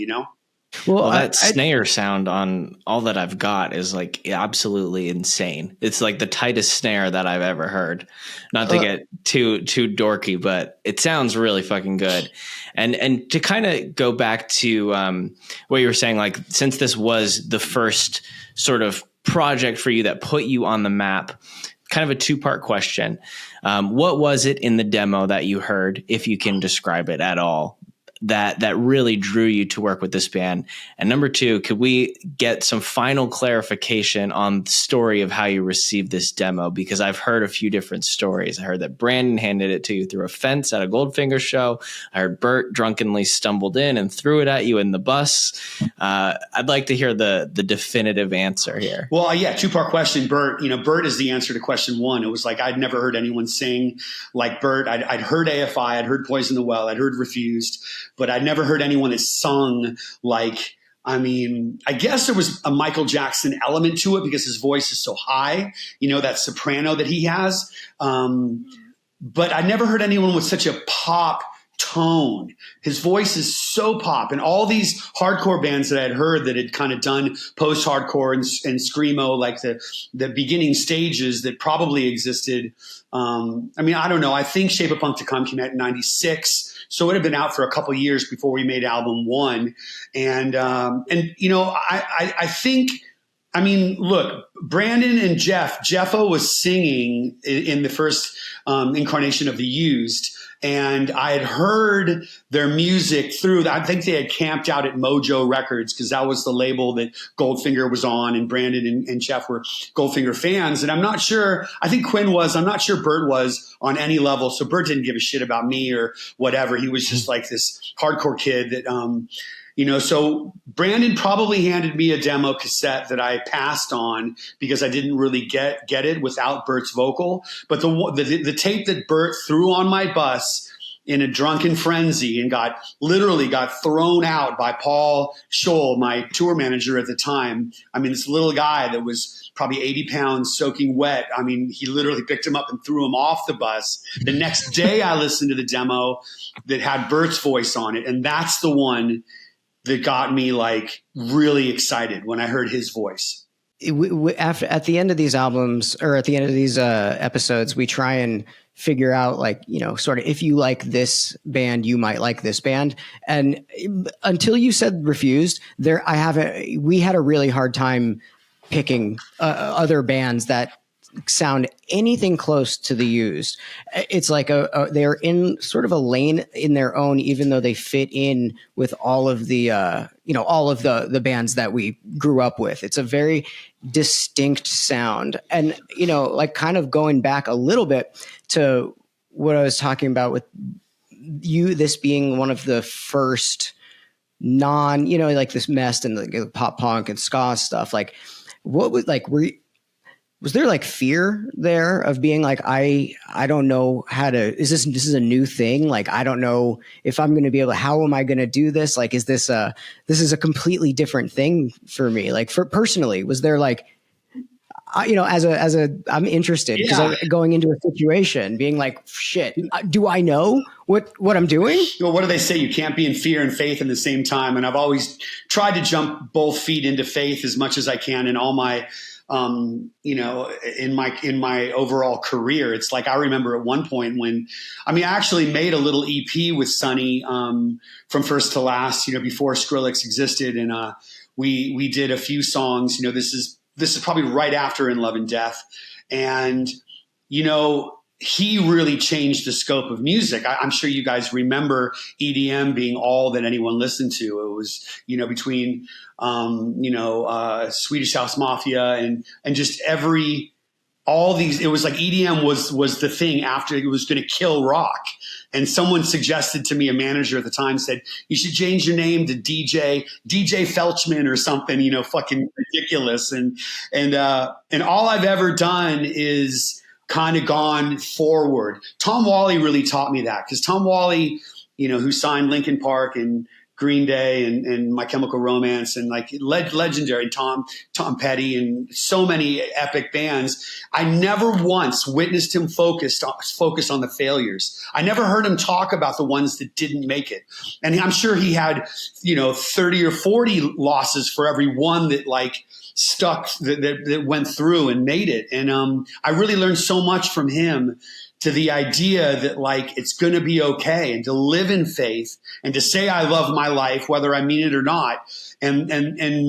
Well, that snare sound on All That I've Got is like absolutely insane. It's like the tightest snare that I've ever heard. Not to get too dorky, but it sounds really fucking good. And to kind of go back to what you were saying, like since this was the first sort of project for you that put you on the map, kind of a 2-part question. What was it in the demo that you heard, if you can describe it at all, that really drew you to work with this band? And number 2, could we get some final clarification on the story of how you received this demo? Because I've heard a few different stories. I heard that Brandon handed it to you through a fence at a Goldfinger show. I heard Bert drunkenly stumbled in and threw it at you in the bus. I'd like to hear the definitive answer here. Well, yeah, 2-part question. Bert, Bert is the answer to question 1. It was like, I'd never heard anyone sing like Bert. I'd heard AFI, I'd heard Poison the Well, I'd heard Refused, but I'd never heard anyone that sung like, I guess there was a Michael Jackson element to it because his voice is so high, that soprano that he has. But I never heard anyone with such a pop tone. His voice is so pop, and all these hardcore bands that I had heard that had kind of done post-hardcore and screamo, like the beginning stages that probably existed. I don't know. I think Shape of Punk to Come came out in 96. So it had been out for a couple of years before we made album 1. And I think, look, Brandon and Jeffo was singing in the first incarnation of The Used. And I had heard their music I think they had camped out at Mojo Records because that was the label that Goldfinger was on, and Brandon and Jeff were Goldfinger fans. And I'm not sure, I think Quinn was, I'm not sure Bert was on any level. So Bert didn't give a shit about me or whatever. He was just like this hardcore kid that, so Brandon probably handed me a demo cassette that I passed on because I didn't really get it without Bert's vocal. But the tape that Bert threw on my bus in a drunken frenzy and literally got thrown out by Paul Scholl, my tour manager at the time. This little guy that was probably 80 pounds soaking wet. He literally picked him up and threw him off the bus. The next day I listened to the demo that had Bert's voice on it. And that's the one that got me really excited when I heard his voice. At the end of these albums, or at the end of these episodes, we try and figure out sort of, if you like this band, you might like this band. And until you said Refused, we had a really hard time picking other bands that sound anything close to The Used. It's like they're in sort of a lane in their own, even though they fit in with all of the all of the bands that we grew up with. It's a very distinct sound. And kind of going back a little bit to what I was talking about with you, this being one of the first this mess and the pop punk and ska stuff, what was was there fear there of being I don't know how to, this is a new thing. I don't know if I'm going to be able to, how am I going to do this? Is this is a completely different thing for me. For personally, was there I'm interested because I'm going into a situation being shit, do I know what I'm doing? Well, what do they say? You can't be in fear and faith in the same time. And I've always tried to jump both feet into faith as much as I can in all my, in my overall career. It's I remember at one point when, I actually made a little EP with Sonny, from First to Last, before Skrillex existed. And, we did a few songs. This is probably right after In Love and Death, and he really changed the scope of music. I'm sure you guys remember EDM being all that anyone listened to. It was, between, Swedish House Mafia and just all these, it was like EDM was the thing after it was going to kill rock. And someone suggested to me, a manager at the time said, you should change your name to DJ Felchman or something, fucking ridiculous. And all I've ever done is kind of gone forward. Tom Whalley really taught me that, because Tom Whalley, who signed Linkin Park and Green Day and My Chemical Romance and like legendary Tom Petty and so many epic bands, I never once witnessed him focus on the failures. I never heard him talk about the ones that didn't make it. And I'm sure he had, 30 or 40 losses for every one that like stuck, that went through and made it. And I really learned so much from him, to the idea that like it's going to be okay, and to live in faith, and to say I love my life whether I mean it or not. And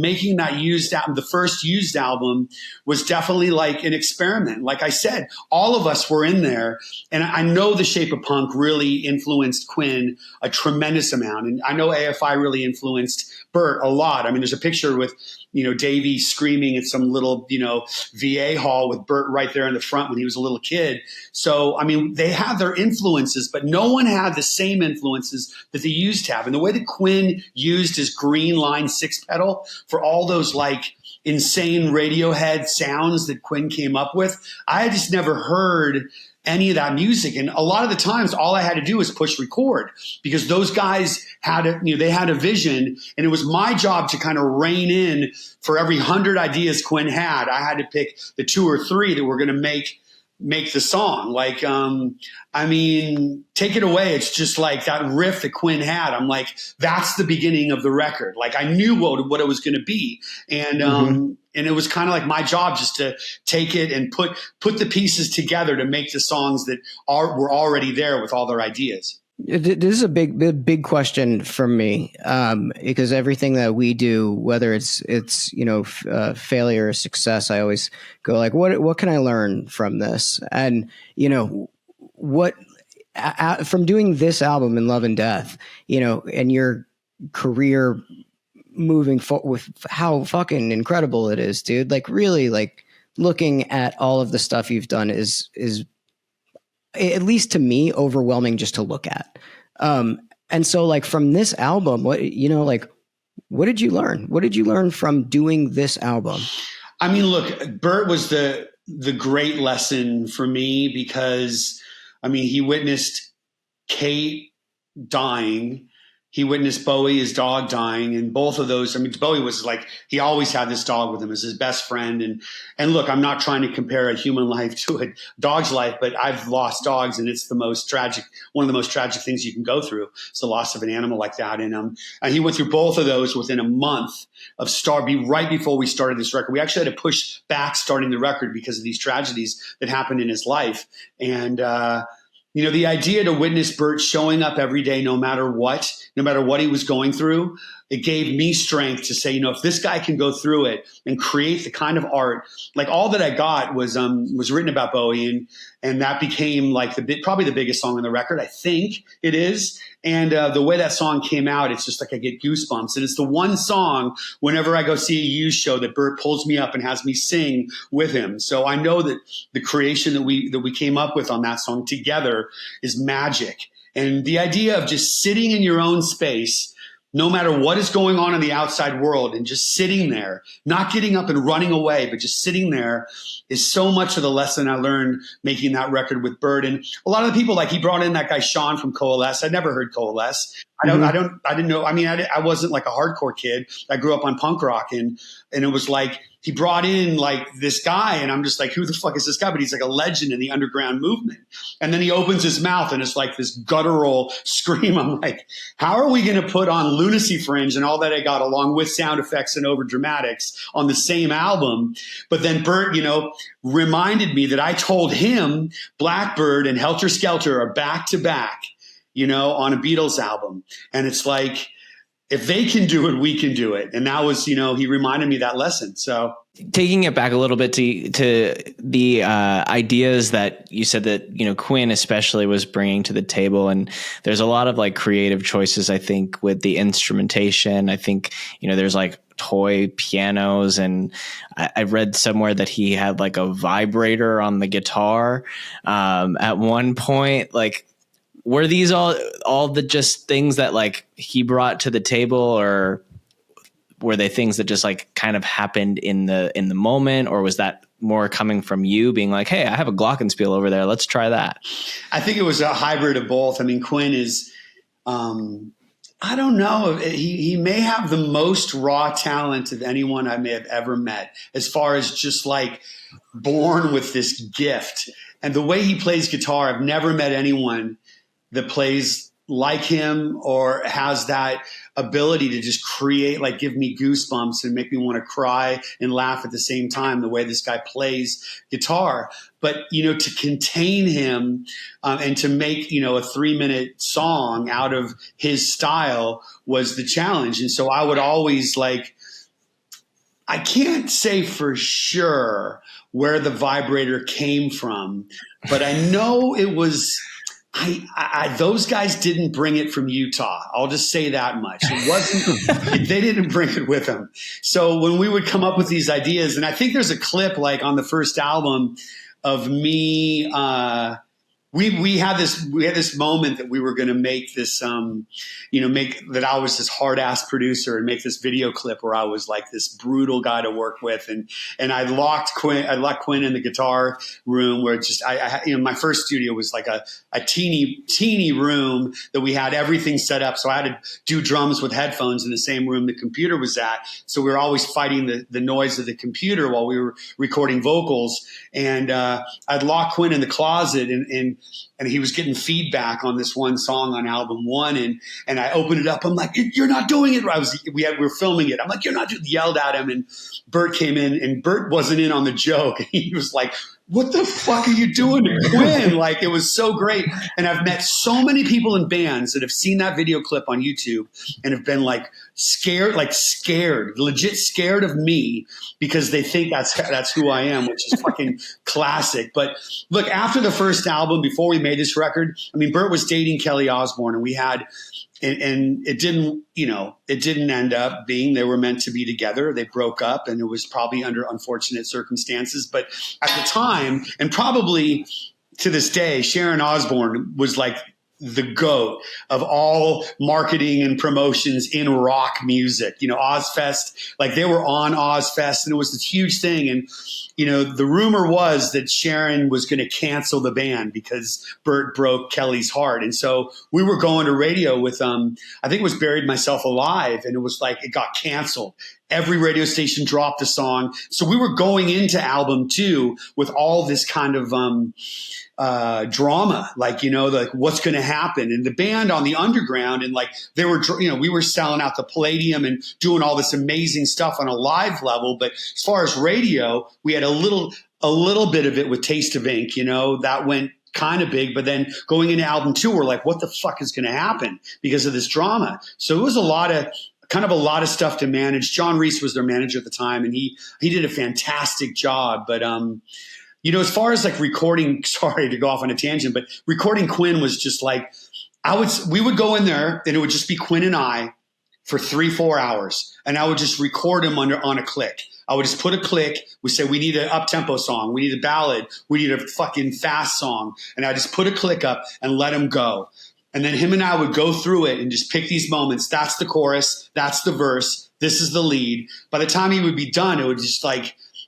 making that the first Used album was definitely like an experiment. Like I said, all of us were in there, and I know The Shape of Punk really influenced Quinn a tremendous amount, and I know AFI really influenced Bert a lot. I mean, there's a picture with Davey screaming at some little, VA hall with Bert right there in the front when he was a little kid. So, I mean, they have their influences, but no one had the same influences that the Used have. And the way that Quinn used his Green Line 6-pedal for all those like insane Radiohead sounds that Quinn came up with, I just never heard any of that music. And a lot of the times all I had to do was push record, because those guys had they had a vision, and it was my job to kind of rein in for every 100 ideas Quinn had. I had to pick the 2 or 3 that were going to make the song. Like, I mean, take it away. It's just like that riff that Quinn had. I'm like, that's the beginning of the record. Like I knew what it was going to be. And, and it was kind of like my job just to take it and put the pieces together to make the songs that were already there with all their ideas. This is a big question from me, because everything that we do, whether it's failure or success, I always go like, what can I learn from this? And what from doing this album In Love and Death, and your career moving forward with how fucking incredible it is, dude. Like really, like looking at all of the stuff you've done is at least to me overwhelming just to look at. And so like from this album, what did you learn? What did you learn from doing this album? I mean, look, Bert was the great lesson for me, because I mean, he witnessed Kate dying. He witnessed Bowie, his dog, dying, and both of those. I mean, Bowie was like, he always had this dog with him as his best friend. And look, I'm not trying to compare a human life to a dog's life, but I've lost dogs, and it's one of the most tragic things you can go through. It's the loss of an animal like that. And he went through both of those within a month of right before we started this record. We actually had to push back starting the record because of these tragedies that happened in his life. And, the idea to witness Bert showing up every day, no matter what he was going through, it gave me strength to say, if this guy can go through it and create the kind of art, like all that I got was written about Bowie, and that became like probably the biggest song on the record. I think it is. And the way that song came out, it's just like I get goosebumps. And it's the one song whenever I go see a Used show that Bert pulls me up and has me sing with him. So I know that the creation that we came up with on that song together is magic. And the idea of just sitting in your own space, no matter what is going on in the outside world, and just sitting there, not getting up and running away, but just sitting there, is so much of the lesson I learned making that record with Bert. And a lot of the people, like he brought in that guy Sean from Coalesce. I'd never heard Coalesce. I didn't know. I mean, I wasn't like a hardcore kid. I grew up on punk rock, and it was like he brought in like this guy, and I'm just like, who the fuck is this guy? But he's like a legend in the underground movement. And then he opens his mouth, and it's like this guttural scream. I'm like, how are we going to put on Lunacy Fringe and all that I got, along with sound effects and over dramatics, on the same album? But then Bert, reminded me that I told him Blackbird and Helter Skelter are back to back, on a Beatles album. And it's like, if they can do it, we can do it. And that was, he reminded me of that lesson. So taking it back a little bit to the ideas that you said that, Quinn especially was bringing to the table. And there's a lot of like creative choices, I think, with the instrumentation. I think, there's like toy pianos, and I read somewhere that he had like a vibrator on the guitar at one point. Like, were these all the just things that like he brought to the table, or were they things that just like kind of happened in the moment, or was that more coming from you being like, hey, I have a glockenspiel over there, let's try that? I think it was a hybrid of both. I mean, Quinn is, I don't know, he may have the most raw talent of anyone I may have ever met, as far as just like born with this gift. And the way he plays guitar, I've never met anyone that plays like him or has that ability to just create, like give me goosebumps and make me want to cry and laugh at the same time, the way this guy plays guitar. But, to contain him and to make, a 3-minute song out of his style was the challenge. And so I would always I can't say for sure where the vibrator came from, but I know it was, those guys didn't bring it from Utah. I'll just say that much. It wasn't, they didn't bring it with them. So when we would come up with these ideas, and I think there's a clip like on the first album of me, we had this moment that we were going to make this, make that I was this hard ass producer and make this video clip where I was like this brutal guy to work with. And I locked Quinn in the guitar room where just, my first studio was like a teeny room that we had everything set up. So I had to do drums with headphones in the same room the computer was at. So we were always fighting the noise of the computer while we were recording vocals. And, I'd lock Quinn in the closet and he was getting feedback on this one song on album 1. And I opened it up. I'm like, you're not doing it. We were filming it. I'm like, you're not doing it. Yelled at him. And Bert came in, and Bert wasn't in on the joke. He was like, what the fuck are you doing to Quinn? Like, it was so great. And I've met so many people in bands that have seen that video clip on YouTube and have been scared, legit scared of me because they think that's who I am, which is fucking classic. But look, after the first album, before we made this record, I mean, Bert was dating Kelly Osbourne, and we had, and it didn't end up being, they were meant to be together. They broke up, and it was probably under unfortunate circumstances. But at the time, and probably to this day, Sharon Osbourne was like the GOAT of all marketing and promotions in rock music. Ozfest, like they were on Ozfest, and it was this huge thing. And, the rumor was that Sharon was going to cancel the band because Bert broke Kelly's heart. And so we were going to radio with, I think it was Buried Myself Alive. And it was like, it got canceled. Every radio station dropped the song. So we were going into album 2 with all this kind of, drama, like what's going to happen. And the band on the underground, and they were, we were selling out the Palladium and doing all this amazing stuff on a live level. But as far as radio, we had a little bit of it with Taste of Ink, that went kind of big. But then going into album 2, we're like, what the fuck is going to happen because of this drama? So it was a lot of stuff to manage. John Reese was their manager at the time, and he did a fantastic job. But, as far as recording, sorry to go off on a tangent, but recording Quinn was just we would go in there and it would just be Quinn and I for 3-4 hours. And I would just record him on a click. I would just put a click. We say, we need an up-tempo song. We need a ballad. We need a fucking fast song. And I just put a click up and let him go. And then him and I would go through it and just pick these moments. That's the chorus. That's the verse. This is the lead. By the time he would be done, it would just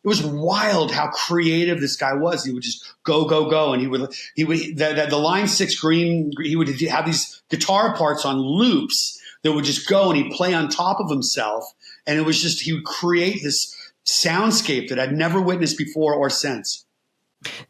it was wild how creative this guy was. He would just go, go, go. And he would the line 6 green, he would have these guitar parts on loops that would just go, and he'd play on top of himself. And it was just, he would create this soundscape that I'd never witnessed before or since.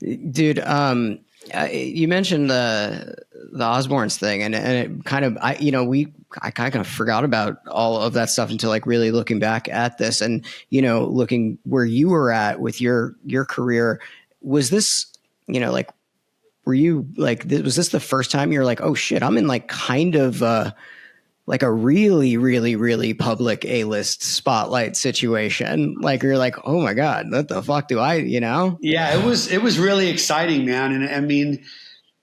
Dude, you mentioned the Osbournes thing, and it kind of, I kind of forgot about all of that stuff until really looking back at this, and looking where you were at with your career. Was this, were you was this the first time you're like, oh shit, I'm in kind of like a really, really, really public A-list spotlight situation. Like you're like, oh my God, what the fuck do I, Yeah, it was really exciting, man. And I mean,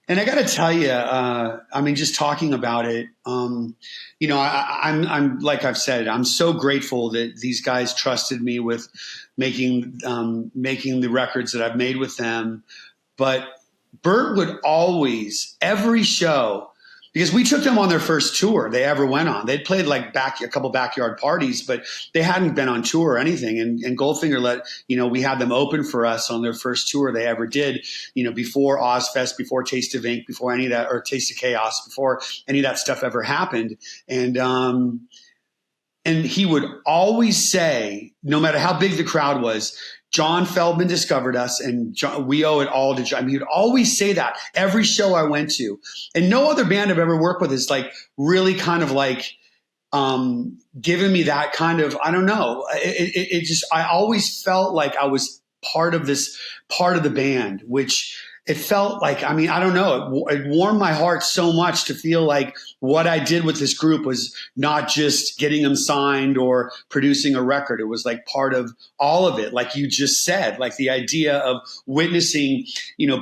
and I got to tell you, I mean, just talking about it, I'm like I've said, I'm so grateful that these guys trusted me with making the records that I've made with them. But Bert would always, every show, because we took them on their first tour they ever went on. They'd played like a couple backyard parties, but they hadn't been on tour or anything. And Goldfinger we had them open for us on their first tour they ever did, before Ozfest, before Taste of Ink, before any of that, or Taste of Chaos, before any of that stuff ever happened. And he would always say, no matter how big the crowd was, John Feldmann discovered us, and we owe it all to John. I mean, he would always say that every show I went to, and no other band I've ever worked with is like really kind of like giving me that kind of, I don't know. It just, I always felt like I was part of the band, which it felt like, I mean, I don't know. It warmed my heart so much to feel like what I did with this group was not just getting them signed or producing a record. It was like part of all of it. Like you just said, like the idea of witnessing,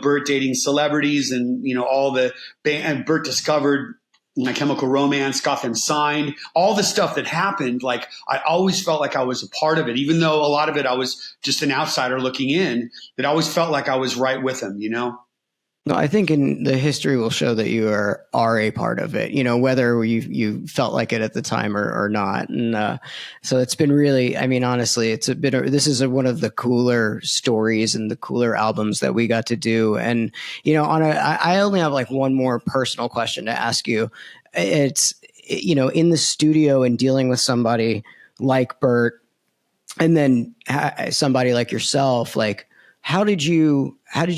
Bert dating celebrities and, all the band, and Bert discovered My Chemical Romance, got them signed, all the stuff that happened. Like I always felt like I was a part of it, even though a lot of it I was just an outsider looking in. It always felt like I was right with them, No, I think in the history will show that you are a part of it, whether you felt like it at the time or not. And so it's been really, I mean, honestly, this is one of the cooler stories and the cooler albums that we got to do. And, I only have like one more personal question to ask you. It's, in the studio and dealing with somebody like Bert and then somebody like yourself, like, how did you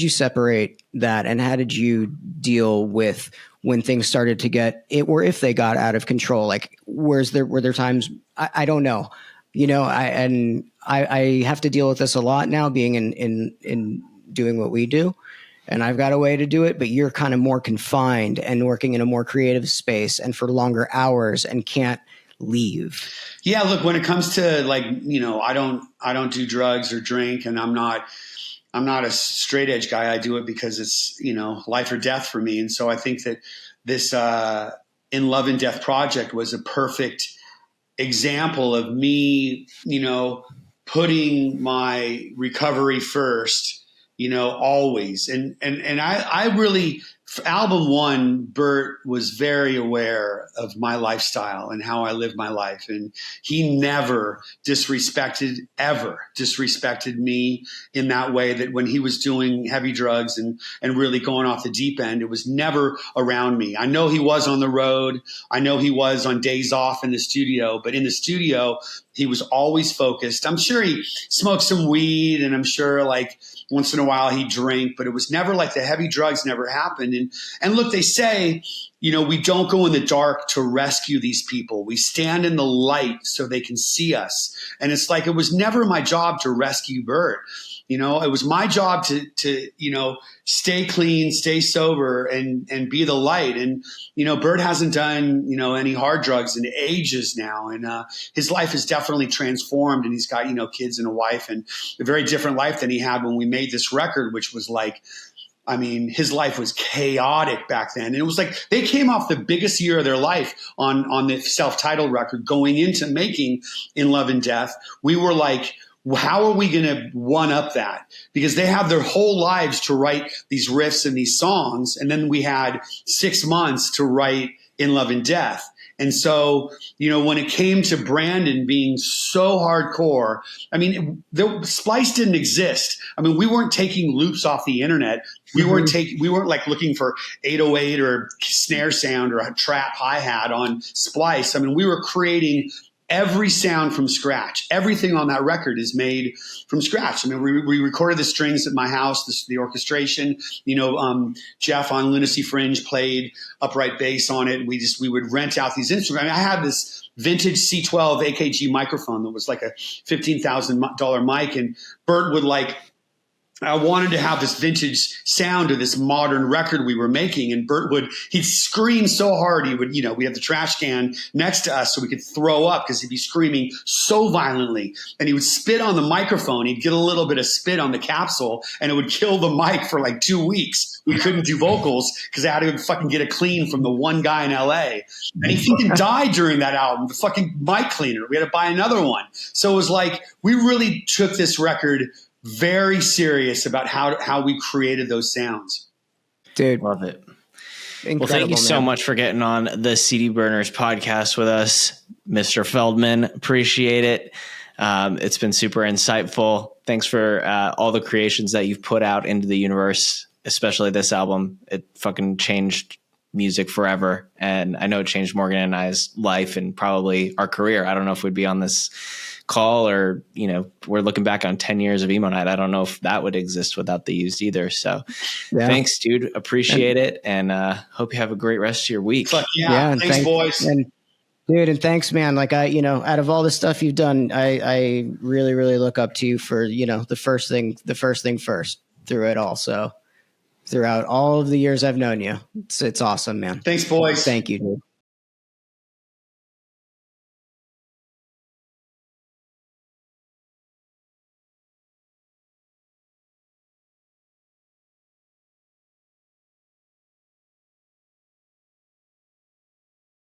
separate that, and how did you deal with when things started to get it, or if they got out of control? Like, were there times I don't know, I have to deal with this a lot now, being in doing what we do, and I've got a way to do it, but you're kind of more confined and working in a more creative space and for longer hours and can't leave. Yeah, look, when it comes to like, I don't do drugs or drink, and I'm not a straight edge guy. I do it because it's, life or death for me. And so I think that this In Love and Death project was a perfect example of me, putting my recovery first, always. And I really, album one, Bert was very aware of my lifestyle and how I live my life. And he never disrespected me in that way, that when he was doing heavy drugs and really going off the deep end, it was never around me. I know he was on the road. I know he was on days off in the studio, but in the studio, he was always focused. I'm sure he smoked some weed, and I'm sure like once in a while he'd drink, but it was never like the heavy drugs never happened. And look, they say, we don't go in the dark to rescue these people. We stand in the light so they can see us. And it's like, it was never my job to rescue Bert. It was my job to stay clean, stay sober, and be the light. And, Bert hasn't done, any hard drugs in ages now. And his life is definitely transformed. And he's got, kids and a wife, and a very different life than he had when we made this record, which was like, I mean, his life was chaotic back then. And it was like they came off the biggest year of their life on the self-titled record, going into making In Love and Death. We were like, how are we going to one up that? Because they have their whole lives to write these riffs and these songs. And then we had 6 months to write In Love and Death. And so, when it came to Brandon being so hardcore, I mean, Splice didn't exist. I mean, we weren't taking loops off the internet. We weren't like looking for 808 or snare sound or a trap hi-hat on Splice. I mean, we were creating every sound from scratch. Everything on that record is made from scratch. I mean, we recorded the strings at my house, the orchestration. Jeff on Lunacy Fringe played upright bass on it. We would rent out these instruments. I mean, I had this vintage C12 AKG microphone that was like a $15,000 mic, and Bert would like I wanted to have this vintage sound of this modern record we were making. And Bert he'd scream so hard. We had the trash can next to us so we could throw up because he'd be screaming so violently. And he would spit on the microphone. He'd get a little bit of spit on the capsule and it would kill the mic for like 2 weeks. We couldn't do vocals because I had to fucking get it clean from the one guy in LA. And he fucking died during that album, the fucking mic cleaner. We had to buy another one. So it was like, we really took this record very serious about how we created those sounds. Dude. Love it. Incredible, Well, thank you so man. much for getting on the CD Burners podcast with us, Mr. Feldmann. Appreciate it. It's been super insightful. Thanks for all the creations that you've put out into the universe, especially this album. It fucking changed music forever. And I know it changed Morgan and I's life and probably our career. I don't know if we'd be on this call or, we're looking back on 10 years of Emo Night. I don't know if that would exist without the Used either. So Thanks, dude. Appreciate it. And hope you have a great rest of your week. Fuck yeah. Thanks, boys. And thanks, man. Like out of all the stuff you've done, I really, really look up to you for, the first thing first through it all. So throughout all of the years I've known you, it's awesome, man. Thanks, boys. Thank you, dude.